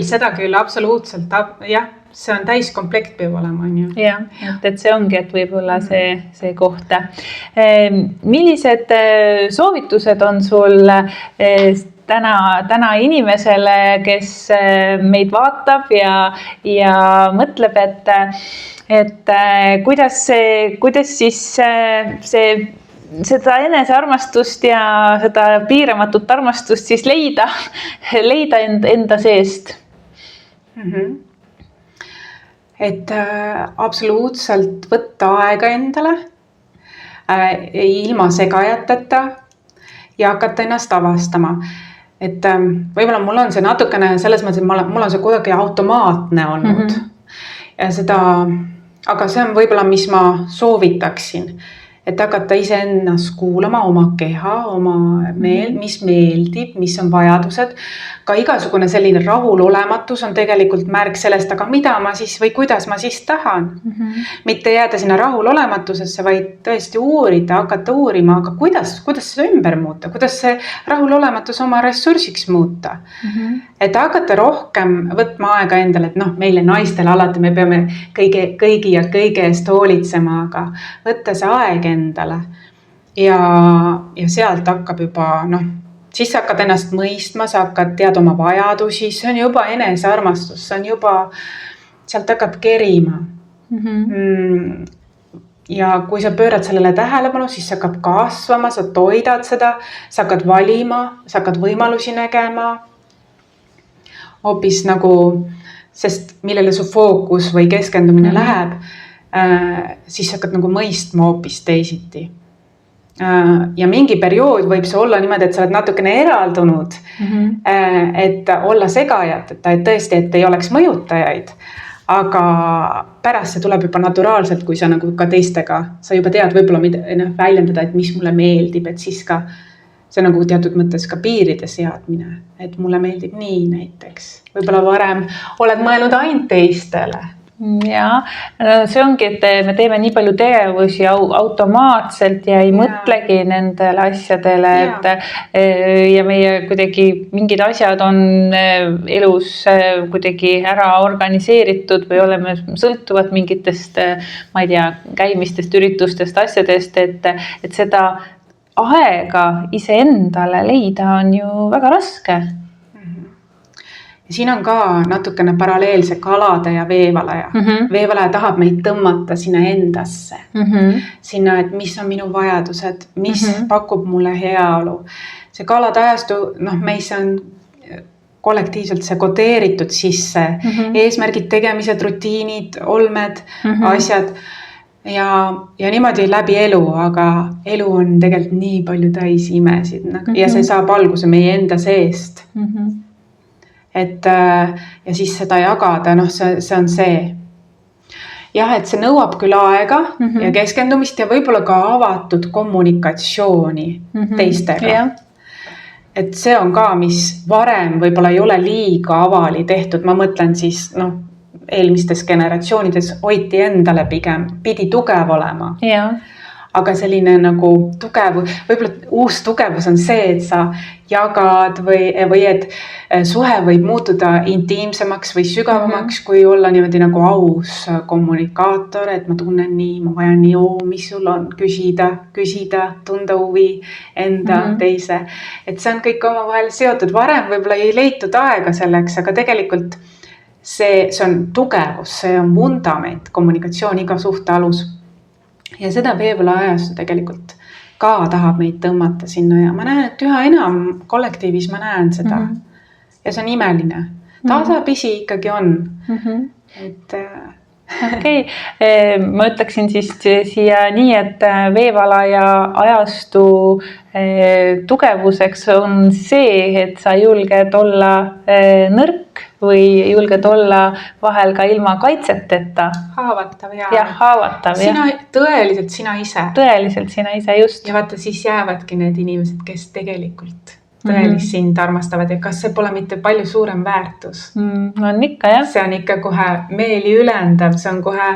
Seda küll, absoluutselt, jah. See on täiskomplekt peab olema, on ju. Jah, et see ongi, et võib-olla see koht. Millised soovitused on sul täna inimesele, kes meid vaatab ja mõtleb, et kuidas siis seda enesearmastust ja seda piiramatut armastust siis leida enda seest? Et absoluutselt võtta aega endale ilma segajateta ja hakata ennast avastama. Et võib-olla mul on see natukene selles mõttes, et mul on see kuidagi automaatne olnud. Ja aga see on võib-olla, mis ma soovitaksin, et hakata iseennast kuulama, oma keha, oma meel, mis meeldib, mis on vajadused. Ka igasugune selline rahulolematus on tegelikult märk sellest, aga mida ma siis või kuidas ma siis tahan. Mitte jääda sinna rahulolematusesse, vaid tõesti uurida, hakata uurima, aga kuidas seda ümber muuta, kuidas see rahulolematus oma ressursiks muuta. Et hakata rohkem võtma aega endale, et meile naistel alati me peame kõigi ja kõige eest hoolitsema, aga võtta see aeg endale ja sealt hakkab juba, siis sa hakkad ennast mõistma, sa hakkad teada oma vajadusi, see on juba enesearmastus, see on juba, sealt hakkab kerima. Ja kui sa pöörad sellele tähelepanu, siis sa hakkad kasvama, sa toidad seda, sa hakkad valima, sa hakkad võimalusi nägema. Hoopis nagu, sest millele su fookus või keskendumine läheb, siis sa hakkad nagu mõistma hoopis teisiti. ja mingi periood võib see olla niimoodi, et sa oled natukene eraldunud, et olla segajat, et tõesti, et ei oleks mõjutajaid, aga pärast see tuleb juba naturaalselt, kui sa nagu ka teistega, sa juba tead võib-olla väljendada, et mis mulle meeldib, et siis ka see nagu teatud mõttes ka piiride seadmine, et mulle meeldib nii näiteks. Võib-olla varem oled mõelnud ainult teistele. Ja see ongi, et me teeme nii palju tegevusi automaatselt ja ei mõtlegi nendele asjadele, ja meie kuidagi mingid asjad on elus kuidagi ära organiseeritud või oleme sõltuvad mingitest, ma ei tea, käimistest, üritustest, asjadest, et seda aega iseendale leida on ju väga raske. Ja siin on ka natukene paralleelse kalade ja veevalaja. Veevalaja tahab meid tõmmata sinna endasse. Sinna, et mis on minu vajadused, mis pakub mulle heaolu. See kalade ajastu, meisse on kollektiivselt see kodeeritud sisse. Eesmärgid, tegemised, rutiinid, olmed, asjad. Ja niimoodi läbi elu, aga elu on tegelikult nii palju täis imesid. Ja see saab alguse meie enda seest. Ja siis seda jagada, see on see. Jah, et see nõuab küll aega ja keskendumist ja võib-olla ka avatud kommunikatsiooni teistega. Et see on ka, mis varem võib-olla ei ole liiga avali tehtud. Ma mõtlen siis, eelmistes generatsioonides hoiti endale pidi tugev olema. Aga selline nagu võib-olla uus tugevus on see, et sa jagad või et suhe võib muutuda intiimsemaks või sügavamaks, kui olla niimoodi nagu aus kommunikaator, et ma tunnen nii, ma vajan nii, mis sul on, küsida, tunda huvi enda teise. Et see on kõik omavahel seotud. Varem võib-olla ei leitud aega selleks, aga tegelikult see on tugevus, see on vundament, kommunikatsioon, iga suhte alus. Ja seda veebala ajastu tegelikult ka tahab meid tõmmata sinna ja ma näen, et üha enam kollektiivis ma näen seda. Ja see on imeline. Tasapisi ikkagi on. Okei, ma ütleksin siis siia nii, et veevalaja ajastu tugevuseks on see, et sa julged olla nõrk või julged olla vahel ka ilma kaitseteta. Haavatav ja haavatav. Tõeliselt sina ise. Tõeliselt sina ise, just. Ja vaata, siis jäävadki need inimesed, kes tegelikult tõelist sind armastavad ja kas see pole mitte palju suurem väärtus? On ikka, jah. See on ikka kohe meeli ülendav, see on kohe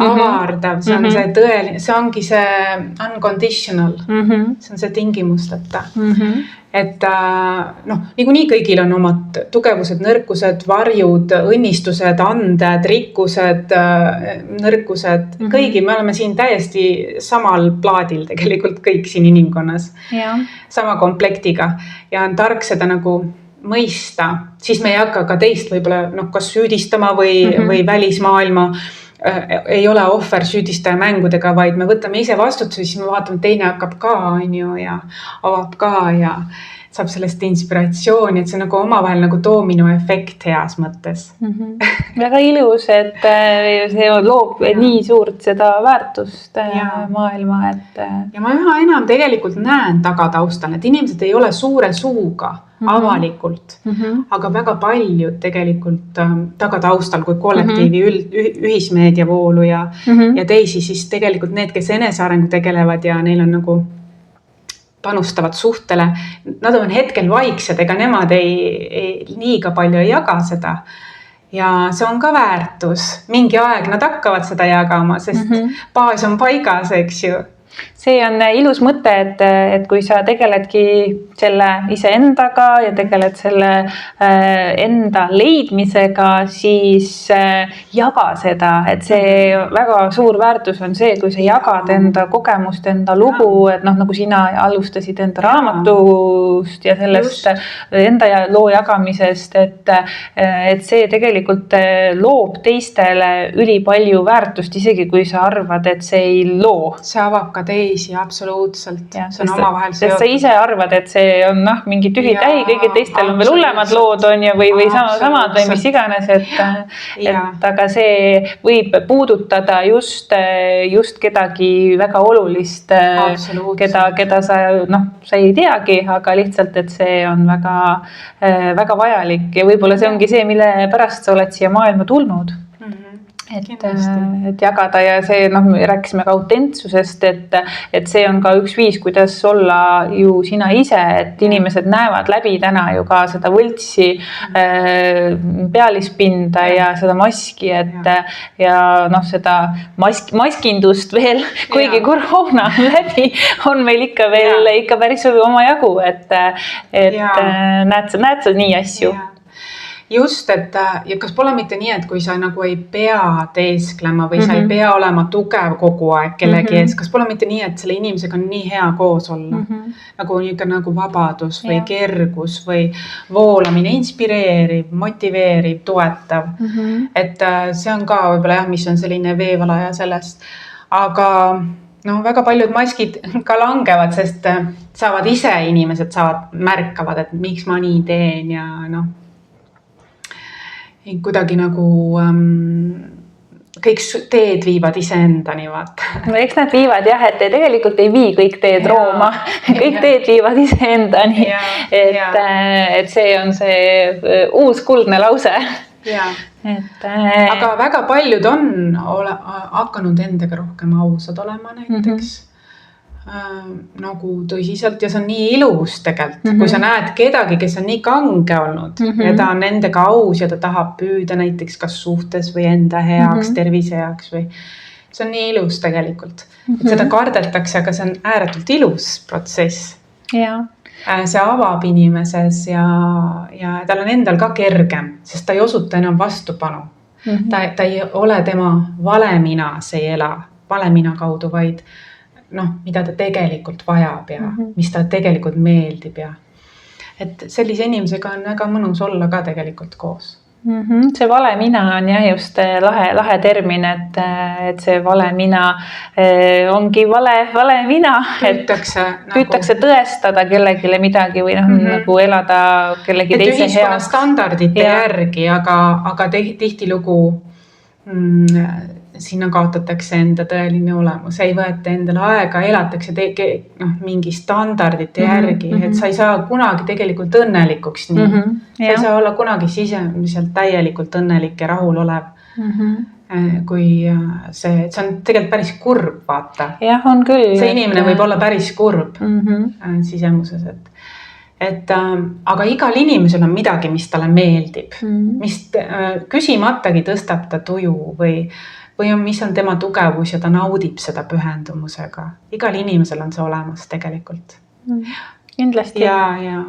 avardav, see on see tõeline, see ongi see unconditional, see on see tingimusteta. Et niikuinii kõigil on omad tugevused, nõrkused, varjud, õnnistused, anded, rikkused, nõrkused, kõigi, me oleme siin täiesti samal plaadil tegelikult kõik siin inimkonnas, sama komplektiga ja on tark seda nagu mõista, siis me ei hakka ka teist võib-olla kas süüdistama või välismaailma, ei ole ohver süüdistaja mängudega, vaid me võtame ise vastutuse, siis me vaatame, teine hakkab ka ja avab ka ja saab sellest inspiratsiooni, et see nagu omavahel nagu dominoefekt heas mõttes. Väga ilus, et see loob nii suurt seda väärtust maailma. Ja ma üha enam tegelikult näen tagataustal, et inimesed ei ole suure suuga avalikult, aga väga paljud tegelikult tagataustal kui kollektiivi ühismeediavoolu ja teisi, siis tegelikult need, kes enesearengu tegelevad ja neil on nagu panustavad suhtele, nad on hetkel vaiksed, ega nemad liiga palju ei jaga seda. Ja see on ka väärtus. Mingi aeg nad hakkavad seda jagama, sest baas on paigas, eks ju. See on ilus mõte, et kui sa tegeledki selle iseendaga ja tegeled selle enda leidmisega, siis jaga seda, et see väga suur väärtus on see, kui sa jagad enda kogemust, enda lugu, et nagu sina alustasid enda raamatust ja sellest enda loo jagamisest, et see tegelikult loob teistele ülipalju väärtust, isegi kui sa arvad, et see ei loo. See avab ka teisi, absoluutselt. Ja, see on omavahel seotud. Sest sa ise arvad, et see on mingi tühi täi, kõigil teistel on veel hullemad lood on ja või samad või mis iganes, et aga see võib puudutada just kedagi väga olulist, keda sa ei teagi, aga lihtsalt, et see on väga, väga vajalik ja võib-olla see ongi see, mille pärast sa oled siia maailma tulnud. Et jagada ja see, rääkisime ka autentsusest, et see on ka üks viis, kuidas olla ju sina ise, et inimesed näevad läbi täna ju ka seda võltsi pealispinda ja seda maski, ja seda maskindust veel, kuigi koroona läbi on meil ikka veel ikka päris oma jagu, et näed sa nii asju. Just, et ja kas pole mitte nii, et kui sa nagu ei pea teesklema või sa ei pea olema tugev kogu aeg kellegi ees, kas pole mitte nii, et selle inimesega on nii hea koos olla? Nagu vabadus või kergus või voolamine, inspireeriv, motiveeriv, toetav. Et see on ka võib-olla mis on selline veevalaja sellest. Aga väga paljud maskid ka langevad, sest inimesed märkavad, et miks ma nii teen ja kuidagi nagu kõik teed viivad iseendani, vaata. Eks nad viivad et tegelikult ei vii kõik teed Rooma. Kõik teed viivad iseendani. Et see on see uus kuldne lause. Aga väga paljud on hakanud endaga rohkem ausad olema näiteks. Nagu tõsiselt ja see on nii ilus tegelikult, kui sa näed kedagi, kes on nii kange olnud ja ta on nendega aus ja ta tahab püüda näiteks kas suhtes või enda heaks, tervise heaks või see on nii ilus tegelikult. Et seda kardeldakse, aga see on ääretult ilus protsess. See avab inimeses ja tal on endal ka kergem, sest ta ei osuta enam vastupanu. Ta ei ole tema valemina, see ei ela valemina kaudu, vaid mida ta tegelikult vajab ja mis ta tegelikult meeldib ja et sellise inimesega on väga mõnus olla ka tegelikult koos. See valemina on just lahe termin, et see valemina ongi valemina, et püütakse tõestada kellegile midagi või nagu elada kellegi teise heaks. Ühiskonna standardite järgi, aga tihtilugu sinna kaotatakse enda tõeline olemus, ei võeta endale aega, elatakse mingi standardite järgi, et sa ei saa kunagi tegelikult õnnelikuks nii. Sa ei saa olla kunagi sisemiselt täielikult õnnelik ja rahul olev, kui see on tegelikult päris kurb, vaata. On küll. See inimene võib olla päris kurb sisemuses, aga igal inimesel on midagi, mis talle meeldib, mis küsimatagi tõstab ta tuju või mis on tema tugevus ja ta naudib seda pühendumusega. Igal inimesel on see olemas tegelikult. Kindlasti. Ja.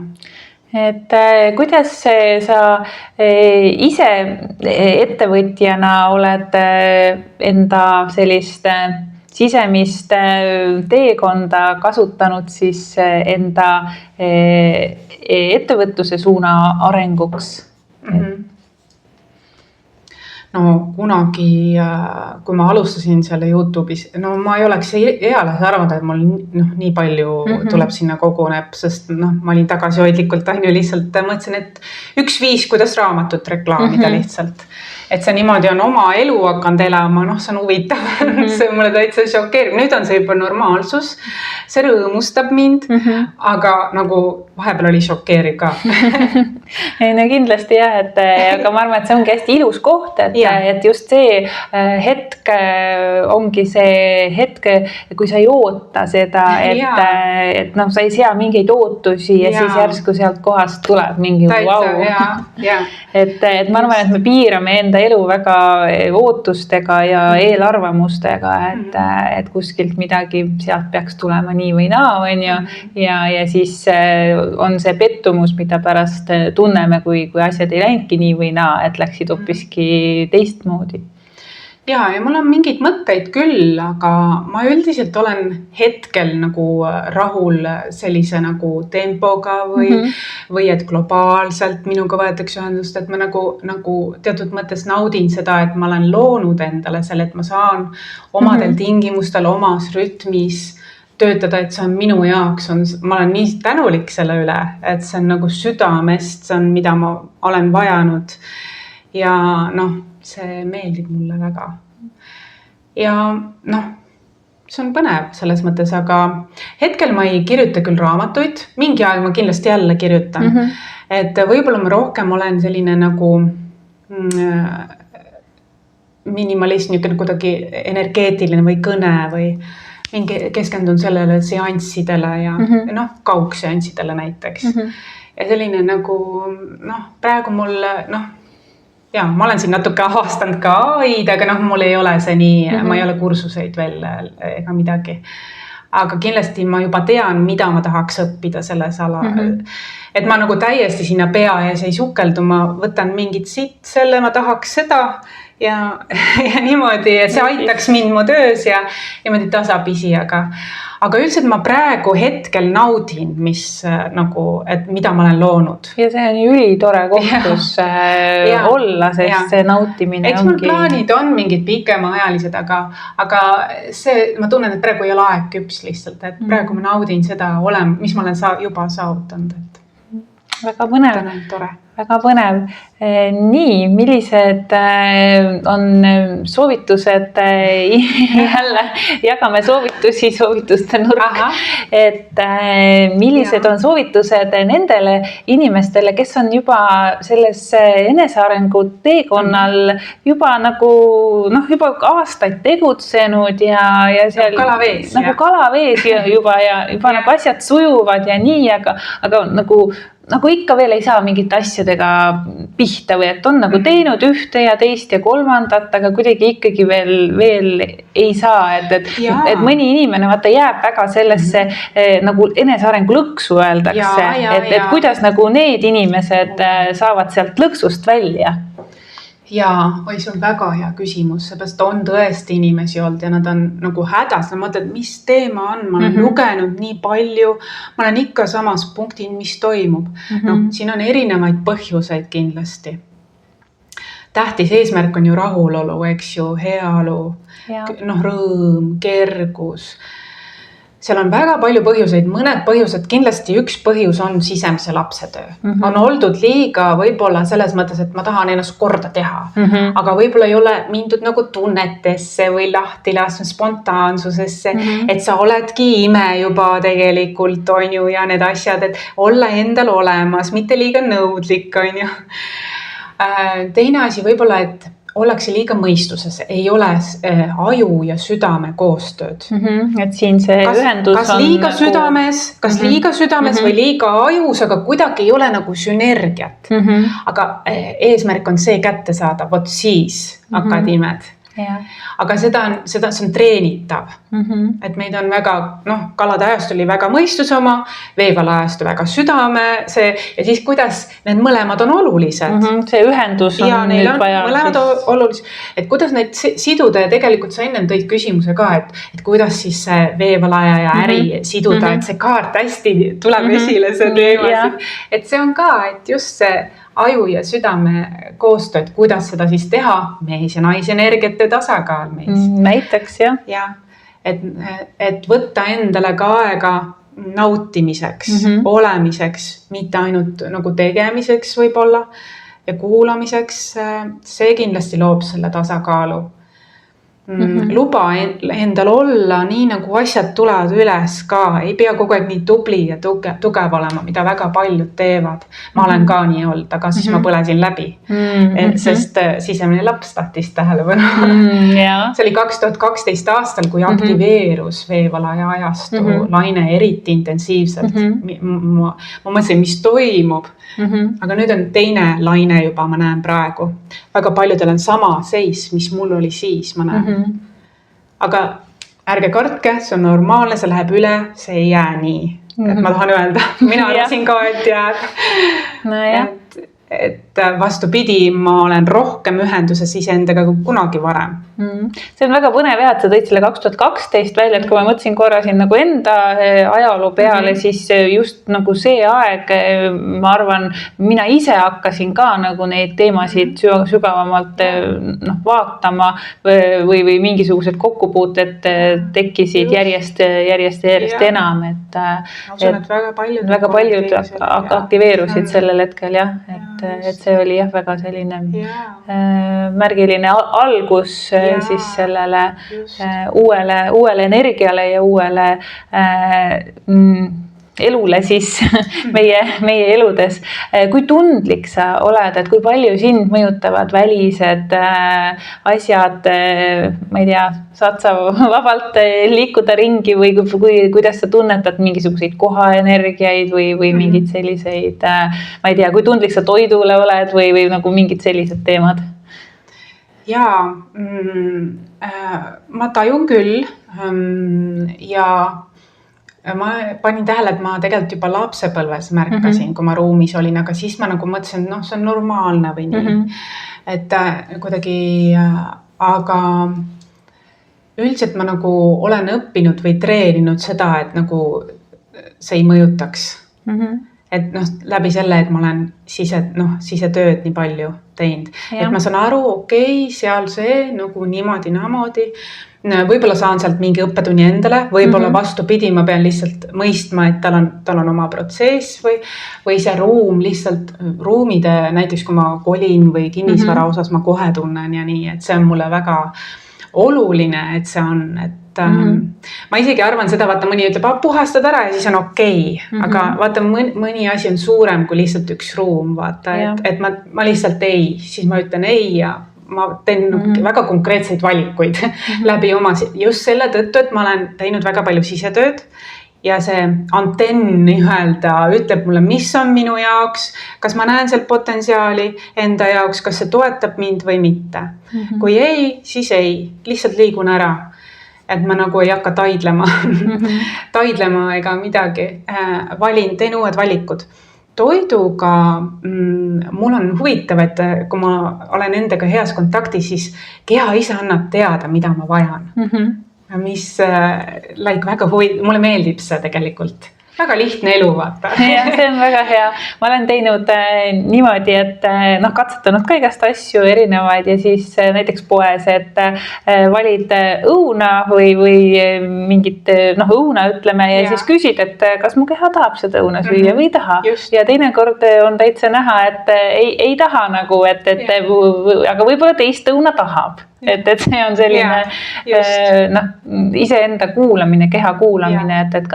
Et kuidas sa ise ettevõtjana oled enda sellist sisemist teekonda kasutanud siis enda ettevõtluse suuna arenguks? Kunagi, kui ma alustasin selle YouTube'is, ma ei oleks eales arvanud, et mul nii palju tuleb sinna koguneb, sest ma olin tagasihoidlikult lihtsalt mõtlesin, et üks viis, kuidas raamatut reklaamida lihtsalt. Et see niimoodi on oma elu hakanud elama, see on huvitav, see on mulle täitsa šokeeriv. Nüüd on see juba normaalsus, see rõõmustab mind, aga nagu vahepeal oli šokeeriv ka. Kindlasti aga ma arvan, et see ongi hästi ilus koht, et just see hetk ongi see hetk, kui sa ei oota seda, et sa ei sea mingeid ootusi ja siis järsku sealt kohast tuleb mingi vau. Et ma arvan, et me piirame enda elu väga ootustega ja eelarvamustega, et kuskilt midagi sealt peaks tulema nii või naa, ja siis on see pettumus, mida pärast tunneme, kui asjad ei läinudki nii või naa, et läksid hoopiski teistmoodi. Ja mul on mingeid mõtteid küll, aga ma üldiselt olen hetkel nagu rahul sellise nagu tempoga või et globaalselt minuga võetakse ühendust, et ma nagu teatud mõttes naudin seda, et ma olen loonud endale selle, et ma saan omadel tingimustel, omas rütmis töötada, et see on minu jaoks, ma olen nii tänulik selle üle, et see on nagu südamest, see on, mida ma olen vajanud. Ja noh, see meeldib mulle väga. Ja noh, see on põnev selles mõttes, aga hetkel ma ei kirjuta küll raamatuid, mingi aeg ma kindlasti jälle kirjutan. Et võib-olla ma rohkem olen selline nagu minimalist, niisugune kuidagi energeetiline või kõne või mingi keskendun sellele seanssidele ja noh, kaugseanssidele näiteks. Ja selline nagu, noh, praegu mul, noh, ja ma olen siin natuke avastanud ka AI-d, aga noh, mul ei ole see nii, ma ei ole kursuseid veel ega midagi. Aga kindlasti ma juba tean, mida ma tahaks õppida selles ala. Et ma nagu täiesti sinna pea ees ei sukeldu, ma võtan mingit siit, selle ma tahaks seda ja niimoodi, et see aitaks mind mu töös ja niimoodi tasapisi, aga üldiselt ma praegu hetkel naudin, mis nagu, et mida ma olen loonud. Ja see on ülitore koht, kus olla, sest see nautimine eks mul plaanid on mingid pikemaajalised, aga see, ma tunnen, et praegu ei ole aeg küps lihtsalt, et praegu ma naudin seda mis ma olen juba saavutanud. Väga põnev. Tore. Väga põnev. Nii, millised on soovitused, jälle jagame soovituste nurk, et millised on soovitused nendele inimestele, kes on juba selles enesearengu teekonnal juba nagu, noh, juba aastaid tegutsenud ja seal nagu kalavees juba nagu asjad sujuvad ja nii, aga nagu ikka veel ei saa mingite asjadega pihta või et on nagu teinud ühte ja teist ja kolmandat, aga kuidagi ikkagi veel ei saa, et mõni inimene vaata jääb väga sellesse nagu enesearengu lõksu öeldakse, et kuidas nagu need inimesed saavad sealt lõksust välja? Jaa, see on väga hea küsimus, seepärast on tõesti inimesi olnud ja nad on nagu hädas. Nad mõtlevad, mis teema on, ma olen lugenud nii palju, ma olen ikka samas punktin, mis toimub. No, siin on erinevaid põhjuseid kindlasti. Tähtis eesmärk on ju rahulolu, eks ju, heaolu, noh, rõõm, kergus. Seal on väga palju põhjuseid, mõned põhjused, kindlasti üks põhjus on sisemise lapse töö. On oldud liiga võib-olla selles mõttes, et ma tahan ennast korda teha, aga võib-olla ei ole mindud nagu tunnetesse või lahti laskma spontaansusesse, et sa oledki ime juba tegelikult, on ju, ja need asjad, et olla endal olemas, mitte liiga nõudlik, on ju. Teine asi võib-olla, et ollakse liiga mõistuses, ei ole aju ja südame koostööd. Et siin see ühendus kas liiga südames või liiga ajus, aga kuidagi ei ole nagu sünergiat. Aga eesmärk on see kätte saada, vot siis hakkad imed. Aga see on treenitav. Et meid on väga, noh, kalade ajast oli väga mõistus oma, veevala ajast väga südame, ja siis kuidas need mõlemad on olulised. See ühendus on nüüd vaja. Mõlemad olulised, et kuidas neid siduda ja tegelikult sa ennem tõid küsimuse ka, et kuidas siis veevala ja äri siduda, et see kaart hästi tuleb esile see teema. Et see on ka, et just see aju ja südame koostööd, kuidas seda siis teha, mees ja naisenergiate tasakaal meis. Näiteks, jah. Ja, et võtta endale ka aega nautimiseks, olemiseks, mitte ainult nagu tegemiseks võib-olla ja kuulamiseks, see kindlasti loob selle tasakaalu. Luba endal olla nii nagu asjad tulevad üles ka, ei pea kogu aeg nii tubli ja tugev olema, mida väga paljud teevad. Ma olen ka nii olnud, aga siis ma põlesin läbi, sest sisemine laps tahtis tähelepanu. See oli 2012 aastal, kui aktiveerus veevala ja ajastu laine eriti intensiivselt. Ma mõtlesin, mis toimub, aga nüüd on teine laine juba, ma näen praegu. Väga paljudel on sama seis, mis mul oli siis, ma näen. Aga ärge kartke, see on normaalne, see läheb üle, see ei jää nii. Et ma tahan öelda, mina arvasin ka, et jääb. et vastupidi, ma olen rohkem ühenduses iseendaga kui kunagi varem. See on väga põnev ja, et sa tõid selle 2012 välja, et kui ma mõtlesin korra siin nagu enda ajaloo peale, siis just nagu see aeg, ma arvan, mina ise hakkasin ka nagu neid teemasid sügavamalt vaatama või mingisugused kokkupuuted tekkisid järjest enam, et väga paljud aktiveerusid sellel hetkel jah, et see oli jah väga selline märgiline algus siis sellele uuele energiale ja uuele elule siis meie eludes. Kui tundlik sa oled, et kui palju sind mõjutavad välised asjad, ma ei tea, saad sa vabalt liikuda ringi või kuidas sa tunnetad mingisuguseid kohaenergiaid või mingeid selliseid, ma ei tea, kui tundlik sa toidule oled või nagu mingid sellised teemad? Jaa, ma tajun küll ja ma panin tähele, et ma tegelikult juba lapsepõlves märkasin, kui ma ruumis olin, aga siis ma nagu mõtlesin, et see on normaalne või nii. Et kuidagi, aga üldiselt ma nagu olen õppinud või treeninud seda, et nagu see ei mõjutaks. Et läbi selle, et ma olen sisetööd nii palju teinud. Et ma saan aru, seal see nagu niimoodi. Võib-olla saan sealt mingi õppetunni endale, võib-olla vastupidi, ma pean lihtsalt mõistma, et tal on oma protsess või see ruum lihtsalt, ruumide, näiteks kui ma kolin või kinnisvara osas ma kohe tunnen ja nii, et see on mulle väga oluline, et see on, et ma isegi arvan seda, vaata mõni ütleb, puhastad ära ja siis on okei. Aga vaata, mõni asi on suurem kui lihtsalt üks ruum, vaata, et ma lihtsalt ei, siis ma ütlen ei ja ma teen väga konkreetseid valikuid läbi oma, just selle tõttu, et ma olen teinud väga palju sisetööd ja see antenn ütleb mulle, mis on minu jaoks, kas ma näen seal potentsiaali enda jaoks, kas see toetab mind või mitte. Kui ei, siis ei, lihtsalt liigun ära. Et ma nagu ei hakka taidlema ega midagi. Teen uued valikud. Toiduga mul on huvitav, et kui ma olen endaga heas kontaktis, siis keha ise annab teada, mida ma vajan. Mis väga mulle meeldib see tegelikult. Väga lihtne elu, vaata. Ja, see on väga hea. Ma olen teinud niimoodi, et katsetanud ka igast asju erinevaid ja siis näiteks poes, et valid õuna või mingit õuna ütleme ja siis küsid, et kas mu keha tahab seda õuna süüa või ei taha. Ja teinekord on täitsa näha, et ei taha nagu, aga võib-olla teist õuna tahab. Et see on selline iseenda kuulamine, keha kuulamine, et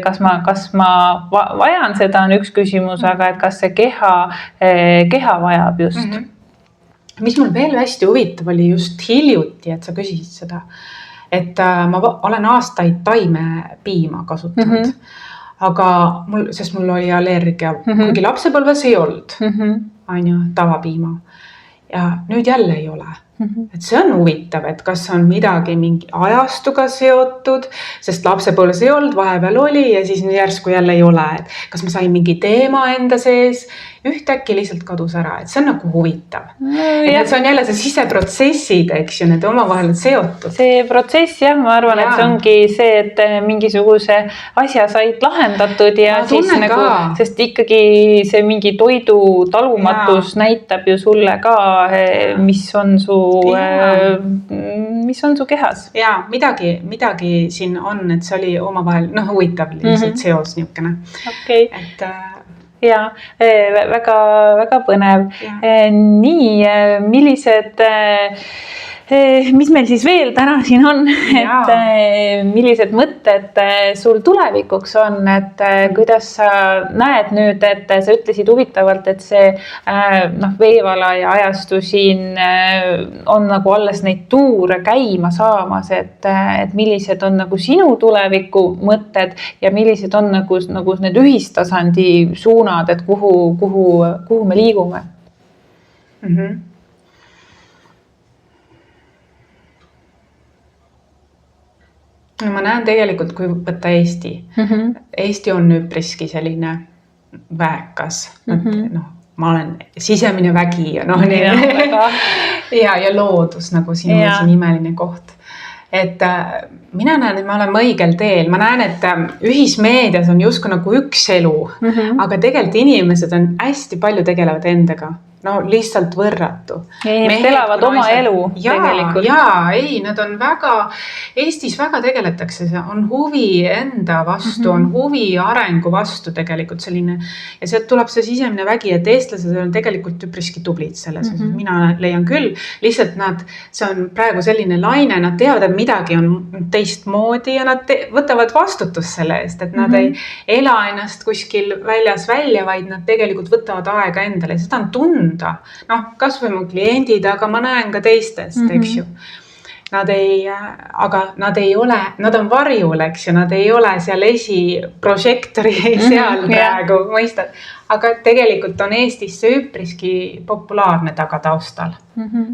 kas ma vajan seda on üks küsimus, aga et kas see keha vajab just. Mis mul veel hästi huvitav oli just hiljuti, et sa küsisid seda, et ma olen aastaid taimepiima kasutanud, aga sest mul oli allergia, kuigi lapsepõlves ei olnud, tavapiima. Ja nüüd jälle ei ole. Et see on huvitav, et kas on midagi mingi ajastuga seotud, sest lapsepõlves ei olnud, vahepeal oli ja siis järsku jälle ei ole. Et kas ma sain mingi teema enda sees, ühtäkki lihtsalt kadus ära, et see on nagu huvitav. Et see on jälle see siseprotsessid, eks ju, need omavahel on seotud. See protsess, jah, ma arvan, et see ongi see, et mingisuguse asja said lahendatud ja siis nagu, sest ikkagi see mingi toidu talumatus näitab ju sulle ka, mis on su kehas. Jaa, midagi siin on, et see oli omavahel, huvitav lihtsalt seos niukene. Okei. Ja, väga, väga põnev. Nii, mis meil siis veel täna siin on, et millised mõtted sul tulevikuks on, et kuidas sa näed nüüd, et sa ütlesid huvitavalt, et see veevala ja ajastu siin on nagu alles neid tuure käima saamas, et millised on nagu sinu tuleviku mõtted ja millised on nagu need ühistasandi suunad, et kuhu me liigume? Ma näen tegelikult, kui võtta Eesti. Eesti on üpriski selline väekas. ma olen sisemine vägi ja noh, ja loodus nagu sinu siin imeline koht. Et mina näen, et me oleme õigel teel. Ma näen, et ühismeedias on justkui nagu üks elu, aga tegelikult inimesed on hästi palju tegelevad endaga. No lihtsalt võrratu. Ja inimesed elavad oma elu tegelikult. Jaa, ei, nad on väga, Eestis väga tegeletakse, on huvi enda vastu, on huvi arengu vastu tegelikult selline. Ja sealt tuleb see sisemine vägi, et eestlased on tegelikult üpriski tublid selles. Mina leian küll, lihtsalt see on praegu selline laine, nad teavad, et midagi on teistmoodi ja nad võtavad vastutust selle eest, et nad ei ela ennast kuskil väljas välja, vaid nad tegelikult võtavad aega endale. Seda on tunda. Noh, kas või mu kliendid, aga ma näen ka teistest, eks ju. Nad ei ole, nad on varjul, eks ju, nad ei ole seal esiprožektori seal praegu, mõistad. Aga tegelikult on Eestis see üpriski populaarne taga taustal.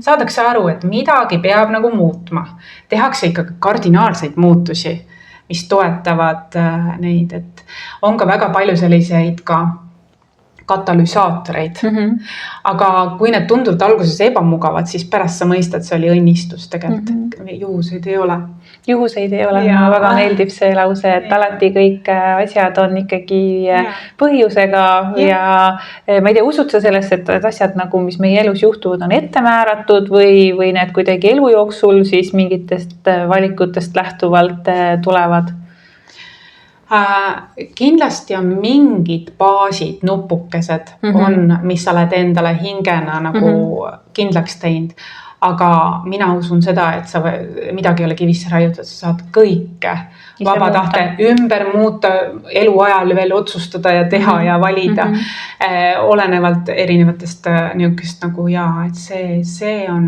Saadakse aru, et midagi peab nagu muutma. Tehakse ikkagi kardinaalseid muutusi, mis toetavad neid, et on ka väga palju selliseid ka katalüsaatoreid. Aga kui need tunduvad alguses ebamugavad, siis pärast sa mõistad, see oli õnnistus tegelikult. Juhuseid ei ole. Juhuseid ei ole. Mulle väga meeldib see lause, et alati kõik asjad on ikkagi põhjusega ja ma ei tea, usud sa sellest, et asjad nagu, mis meie elus juhtuvad, on ette määratud või need kuidagi elu jooksul siis mingitest valikutest lähtuvalt tulevad? Kindlasti on mingid baasid, nupukesed on, mis sa oled endale hingena nagu kindlaks teinud. Aga mina usun seda, et sa midagi ei ole kivisse raiutud, sa saad kõike vaba tahte ümber muuta, eluajal veel otsustada ja teha ja valida. Olenevalt erinevatest niisugust nagu et see on,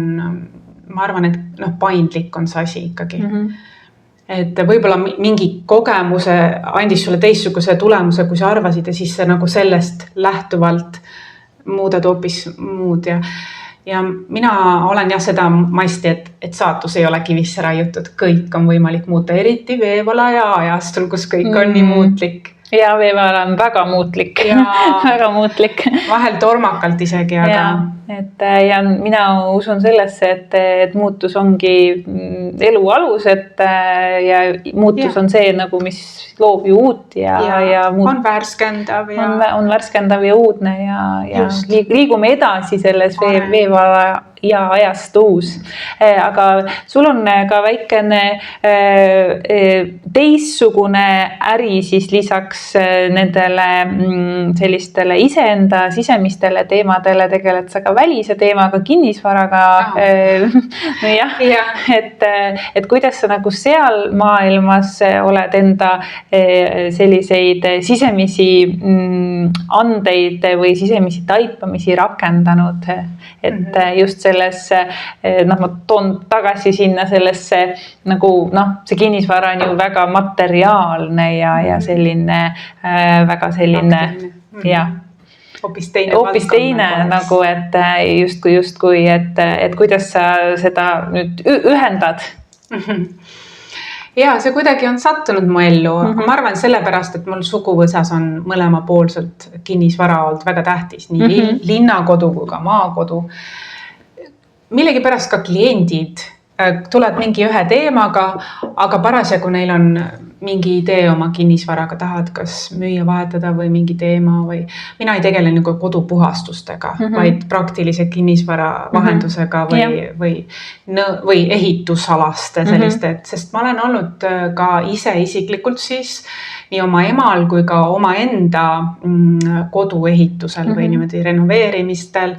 ma arvan, et paindlik on see asi ikkagi. Et võib-olla mingi kogemuse andis sulle teistsuguse tulemuse, kui sa arvasid ja siis see nagu sellest lähtuvalt muudad hoopis muud ja mina olen seda masti, et saatus ei ole kivisse raiutud, kõik on võimalik muuta, eriti veevala ja ajastul, kus kõik on nii muutlik. Ja veevala on väga muutlik. Väga muutlik. Vahel tormakalt isegi, aga... Ja mina usun sellesse, et muutus ongi elu alus, ja muutus on see, nagu, mis loob ju uut ja on värskendav on värskendav ja uudne ja liigume edasi selles veevala ja ajast uus. Aga sul on ka väikene teissugune äri siis lisaks nendele sellistele iseenda sisemistele teemadele tegeled sa ka välise teemaga, kinnisvaraga. Et kuidas sa nagu seal maailmas oled enda selliseid sisemisi andeid või sisemisi taipamisi rakendanud, et just selles, ma toon tagasi sinna sellesse nagu, see kinnisvara on ju väga materiaalne ja selline, väga selline, hoopis teine nagu, et justkui, et kuidas sa seda nüüd ühendad? Ja see kuidagi on sattunud mu ellu. Ma arvan sellepärast, et mul suguvõsas on mõlemapoolselt kinnisvara olnud väga tähtis, nii linnakodu kui ka maakodu. Millegi pärast ka kliendid tuled mingi ühe teemaga, aga parasjagu neil on mingi idee oma kinnisvaraga, tahad kas müüa, vahetada või mingi teema või mina ei tegele nagu kodupuhastustega, vaid praktilise kinnisvara vahendusega või ehitusalaste selliste, sest ma olen olnud ka ise isiklikult siis nii oma emal kui ka oma enda koduehitusel või niimoodi renoveerimistel.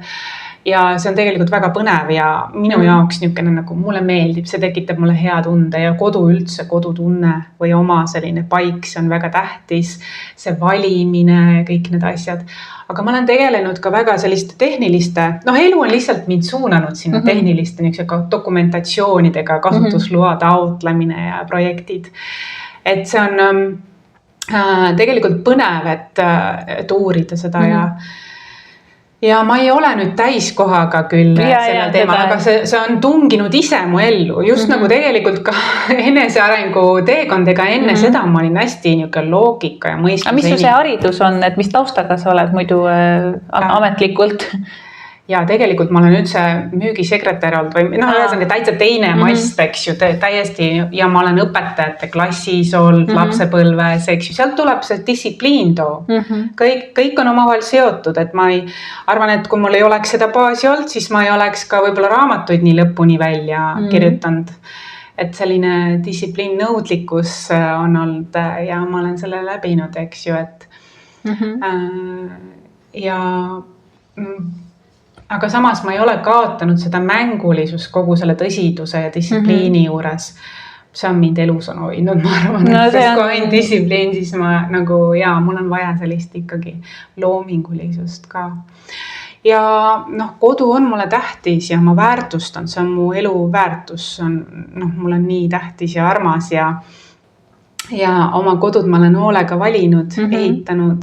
Ja see on tegelikult väga põnev ja minu jaoks niisugune nagu mulle meeldib, see tekitab mulle hea tunde ja kodu üldse, kodutunne või oma selline paik, see on väga tähtis, see valimine ja kõik need asjad. Aga ma olen tegelenud ka väga selliste tehniliste, elu on lihtsalt mind suunanud sinna tehniliste dokumentatsioonidega, kasutusloa taotlemine ja projektid. Et see on tegelikult põnev, et uurida seda ja ja ma ei ole nüüd täiskohaga küll sellel teemal, aga see on tunginud ise mu ellu. Just nagu tegelikult ka enesearengu teekondega enne seda ma olin hästi niisugune loogika ja mõistuse. Aga mis su see haridus on, et mis taustaga sa oled muidu ametlikult? Ja tegelikult ma olen üldse müügisekretär olnud või ühesõnaga täitsa teine mast, eks ju, täiesti ja ma olen õpetajate klassis olnud lapsepõlves, eks ju, sealt tuleb see distsipliin too. Kõik on omavahel seotud, et ma arvan, et kui mul ei oleks seda baasi olnud, siis ma ei oleks ka võib-olla raamatuid nii lõpuni välja kirjutanud. Et selline distsipliin nõudlikkus on olnud ja ma olen selle läbinud, eks ju, et aga samas ma ei ole kaotanud seda mängulisust kogu selle tõsiduse ja distsipliini juures. See on mind elus on hoidnud, ma arvan, sest kui on distsipliin, siis mul on vaja sellist ikkagi loomingulisust ka. Ja kodu on mulle tähtis ja ma väärtustan, see on mu elu väärtus, mul on nii tähtis ja armas ja oma kodud ma olen hoolega valinud, ehitanud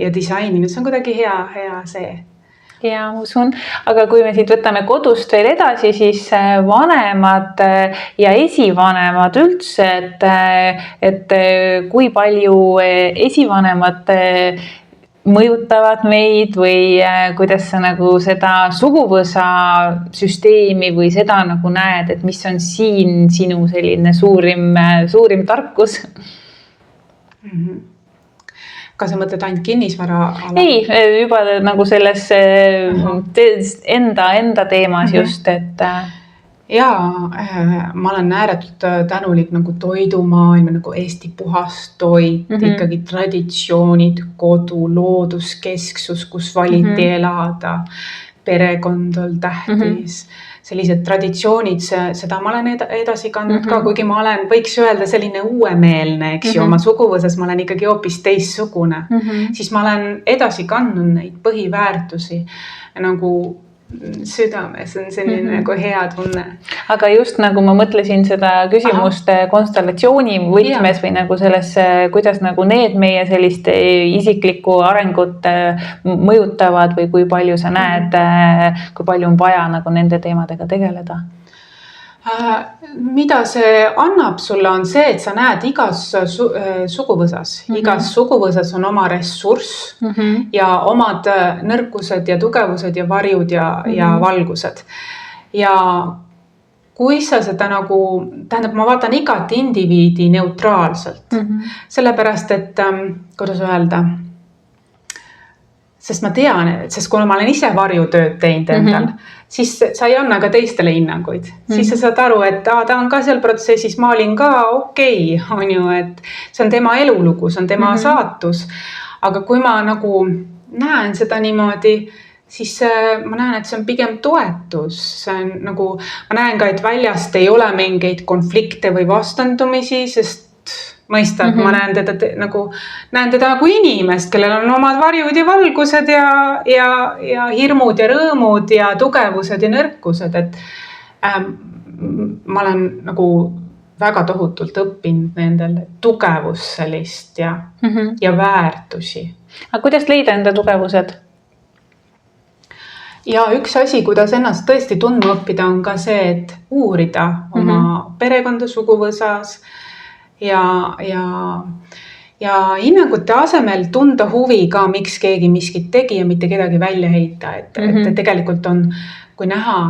ja disaininud, see on kuidagi hea see. Ja usun, aga kui me siit võtame kodust veel edasi, siis vanemad ja esivanemad üldse, et kui palju esivanemad mõjutavad meid või kuidas sa nagu seda suguvõsa süsteemi või seda nagu näed, et mis on siin sinu selline suurim tarkus? Kas sa mõtled ainult kinnisvara? Ei, juba nagu selles enda teemas just, et... Jaa, ma olen ääretult tänulik nagu toidumaailma, nagu Eesti puhas toit, ikkagi traditsioonid, kodu, looduskesksus, kus valiti elada, perekond on tähtis. Sellised traditsioonid, seda ma olen edasi kandnud ka, kuigi ma olen, võiks öelda selline uuemeelne, eks ju, oma suguvõsas ma olen ikkagi hoopis teissugune. Siis ma olen edasi kandnud neid põhiväärtusi nagu südames, on selline nagu hea tunne. Aga just nagu ma mõtlesin seda küsimust konstellatsiooni võtmes või nagu selles, kuidas nagu need meie sellist isiklikku arengut mõjutavad või kui palju sa näed, kui palju on vaja nagu nende teemadega tegeleda? Mida see annab sulle on see, et sa näed igas suguvõsas. Igas suguvõsas on oma ressurss ja omad nõrkused ja tugevused ja varjud ja valgused. Ja kui sa seda nagu, tähendab, ma vaatan igat indiviidi neutraalselt. Sellepärast, et kuidas öelda, sest ma tean, sest kui ma olen ise varjutööd teinud endal, siis sa ei anna ka teistele hinnanguid. Siis sa saad aru, et ta on ka seal protsessis, ma olin ka okei, on ju, et see on tema elulugu, see on tema saatus. Aga kui ma nagu näen seda niimoodi, siis ma näen, et see on pigem toetus. See on nagu, ma näen ka, et väljast ei ole mingeid konflikte või vastandumisi, sest mõistad, ma näen teda nagu inimest, kellel on omad varjud ja valgused ja hirmud ja rõõmud ja tugevused ja nõrkused, et ma olen nagu väga tohutult õppinud nendel tugevus sellist ja väärtusi. Aga kuidas leida enda tugevused? Ja üks asi, kuidas ennast tõesti tundma õppida, on ka see, et uurida oma perekonda suguvõsas ja hinnangute asemel tunda huvi ka, miks keegi miskit tegi ja mitte kedagi välja heita. Et tegelikult on, kui näha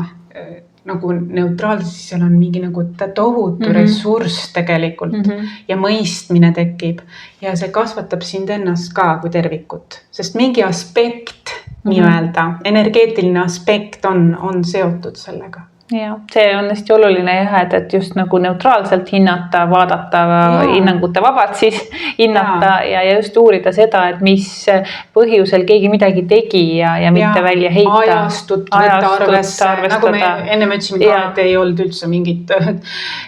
nagu neutraalsus, siis seal on mingi nagu tohutu ressurss tegelikult ja mõistmine tekib. Ja see kasvatab sind ennast ka kui tervikut, sest mingi aspekt, nii-öelda, energeetiline aspekt on seotud sellega. Ja, see on hästi oluline et just nagu neutraalselt hinnata, vaadata hinnangute vabalt siis hinnata ja just uurida seda, et mis põhjusel keegi midagi tegi ja mitte välja heita. Ajastut võtta arvesse. Nagu me enne mõtlesime ka, et ei olnud üldse mingit,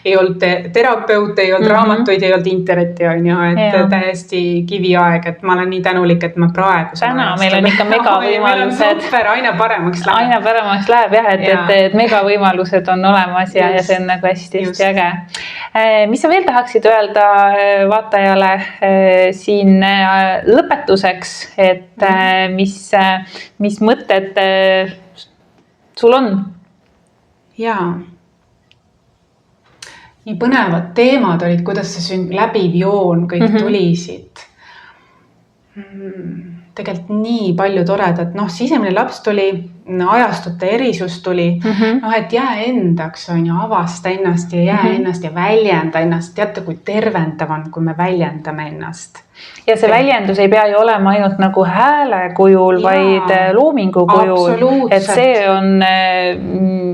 ei olnud terapeut, ei olnud raamatuid, ei olnud internetti, et täiesti kiviaeg, et ma olen nii tänulik, et ma praegu täna meil on ikka megavõimalused. Meil on super, aina paremaks läheb. Aina paremaks läheb jah, et megavõimalused võimalused on olemas ja see on nagu hästi-hästi äge. Mis sa veel tahaksid öelda vaatajale siin lõpetuseks, et mis mõtted sul on? Jaa. Nii põnevad teemad olid, kuidas see läbiv joon kõik tulisid. Tegelikult nii palju toredat, sisemine laps tuli, ajastute erisus tuli, et jää endaks, avasta ennast ja jää ennast ja väljenda ennast. Teate, kui tervendav on, kui me väljendame ennast. Ja see väljendus ei pea ju olema ainult nagu hääle kujul, vaid loomingu kujul. Et see on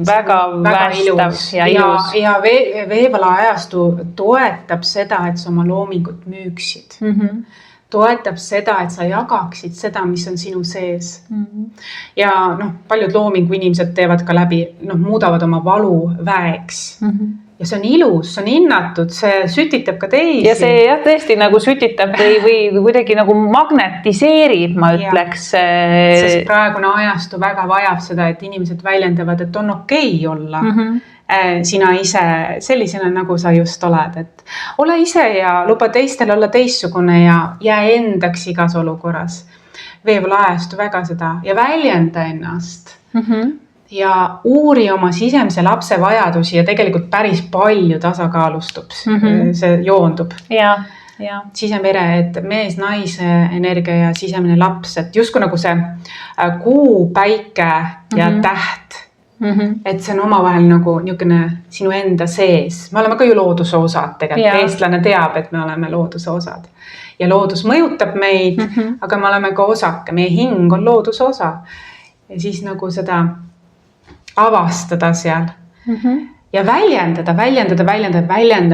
väga väestav ja ilus. Ja Veevala ajastu toetab seda, et sa oma loomingut müüksid. Toetab seda, et sa jagaksid seda, mis on sinu sees. Ja paljud loomingu inimesed teevad ka läbi, muudavad oma valu väeks. Ja see on ilus, see on hinnatud, see sütitab ka teisi. Ja see tõesti nagu sütitab või kuidagi nagu magnetiseerib, ma ütleks. Sest praegune ajastu väga vajab seda, et inimesed väljendavad, et on okei olla. Sina ise sellisena, nagu sa just oled, et ole ise ja luba teistel olla teistsugune ja jää endaks igas olukorras. Veevala ajastu väga seda ja väljenda ennast. Ja uuri oma sisemise lapse vajadusi ja tegelikult päris palju tasakaalustub, see joondub. Ja. Sisemere, et mees, naise energia ja sisemine laps, et justkui nagu see kuu, päike ja täht. Et see on omavahel nagu niisugune sinu enda sees. Me oleme ka ju looduse osad tegelikult. Eestlane teab, et me oleme looduse osad. Ja loodus mõjutab meid, aga me oleme ka osake. Meie hing on looduse osa. Ja siis nagu seda avastada seal. Ja väljendada.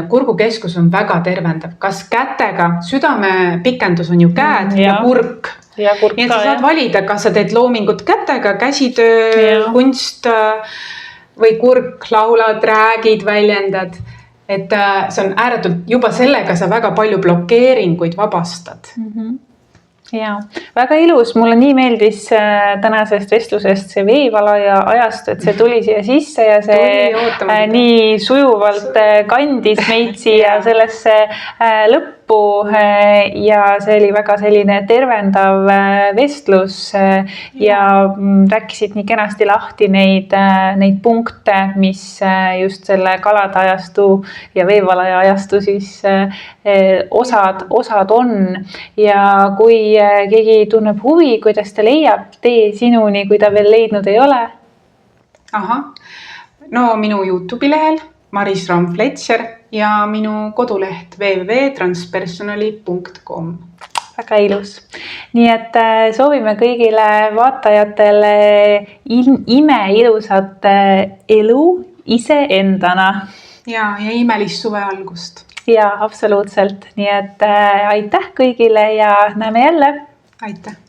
Kurgukeskus on väga tervendav. Kas kätega, südame pikendus on ju käed ja kurk. Nii et sa saad valida, kas sa teed loomingut kätega, käsitöö, kunst või kurk, laulad, räägid, väljendad. Et see on ääretult, juba sellega sa väga palju blokeeringuid vabastad. Ja, väga ilus. Mulle nii meeldis tänasest vestlusest see Veevala ja ajastu, et see tuli siia sisse ja see nii sujuvalt kandis meid siia sellesse lõppu ja see oli väga selline tervendav vestlus ja rääkisid nii kenasti lahti neid punkte, mis just selle kalade ajastu ja Veevala ajastu siis osad on ja kui keegi tunneb huvi, kuidas ta leiab tee sinuni, kui ta veel leidnud ei ole? Minu YouTube'i lehel Maris Ramm-Fletcher ja minu koduleht www.transpersonali.com. Väga ilus. Nii et soovime kõigile vaatajatele imeilusat elu iseendana. Ja imelist suve algust. Ja, absoluutselt. Nii et aitäh kõigile ja näeme jälle. Aitäh.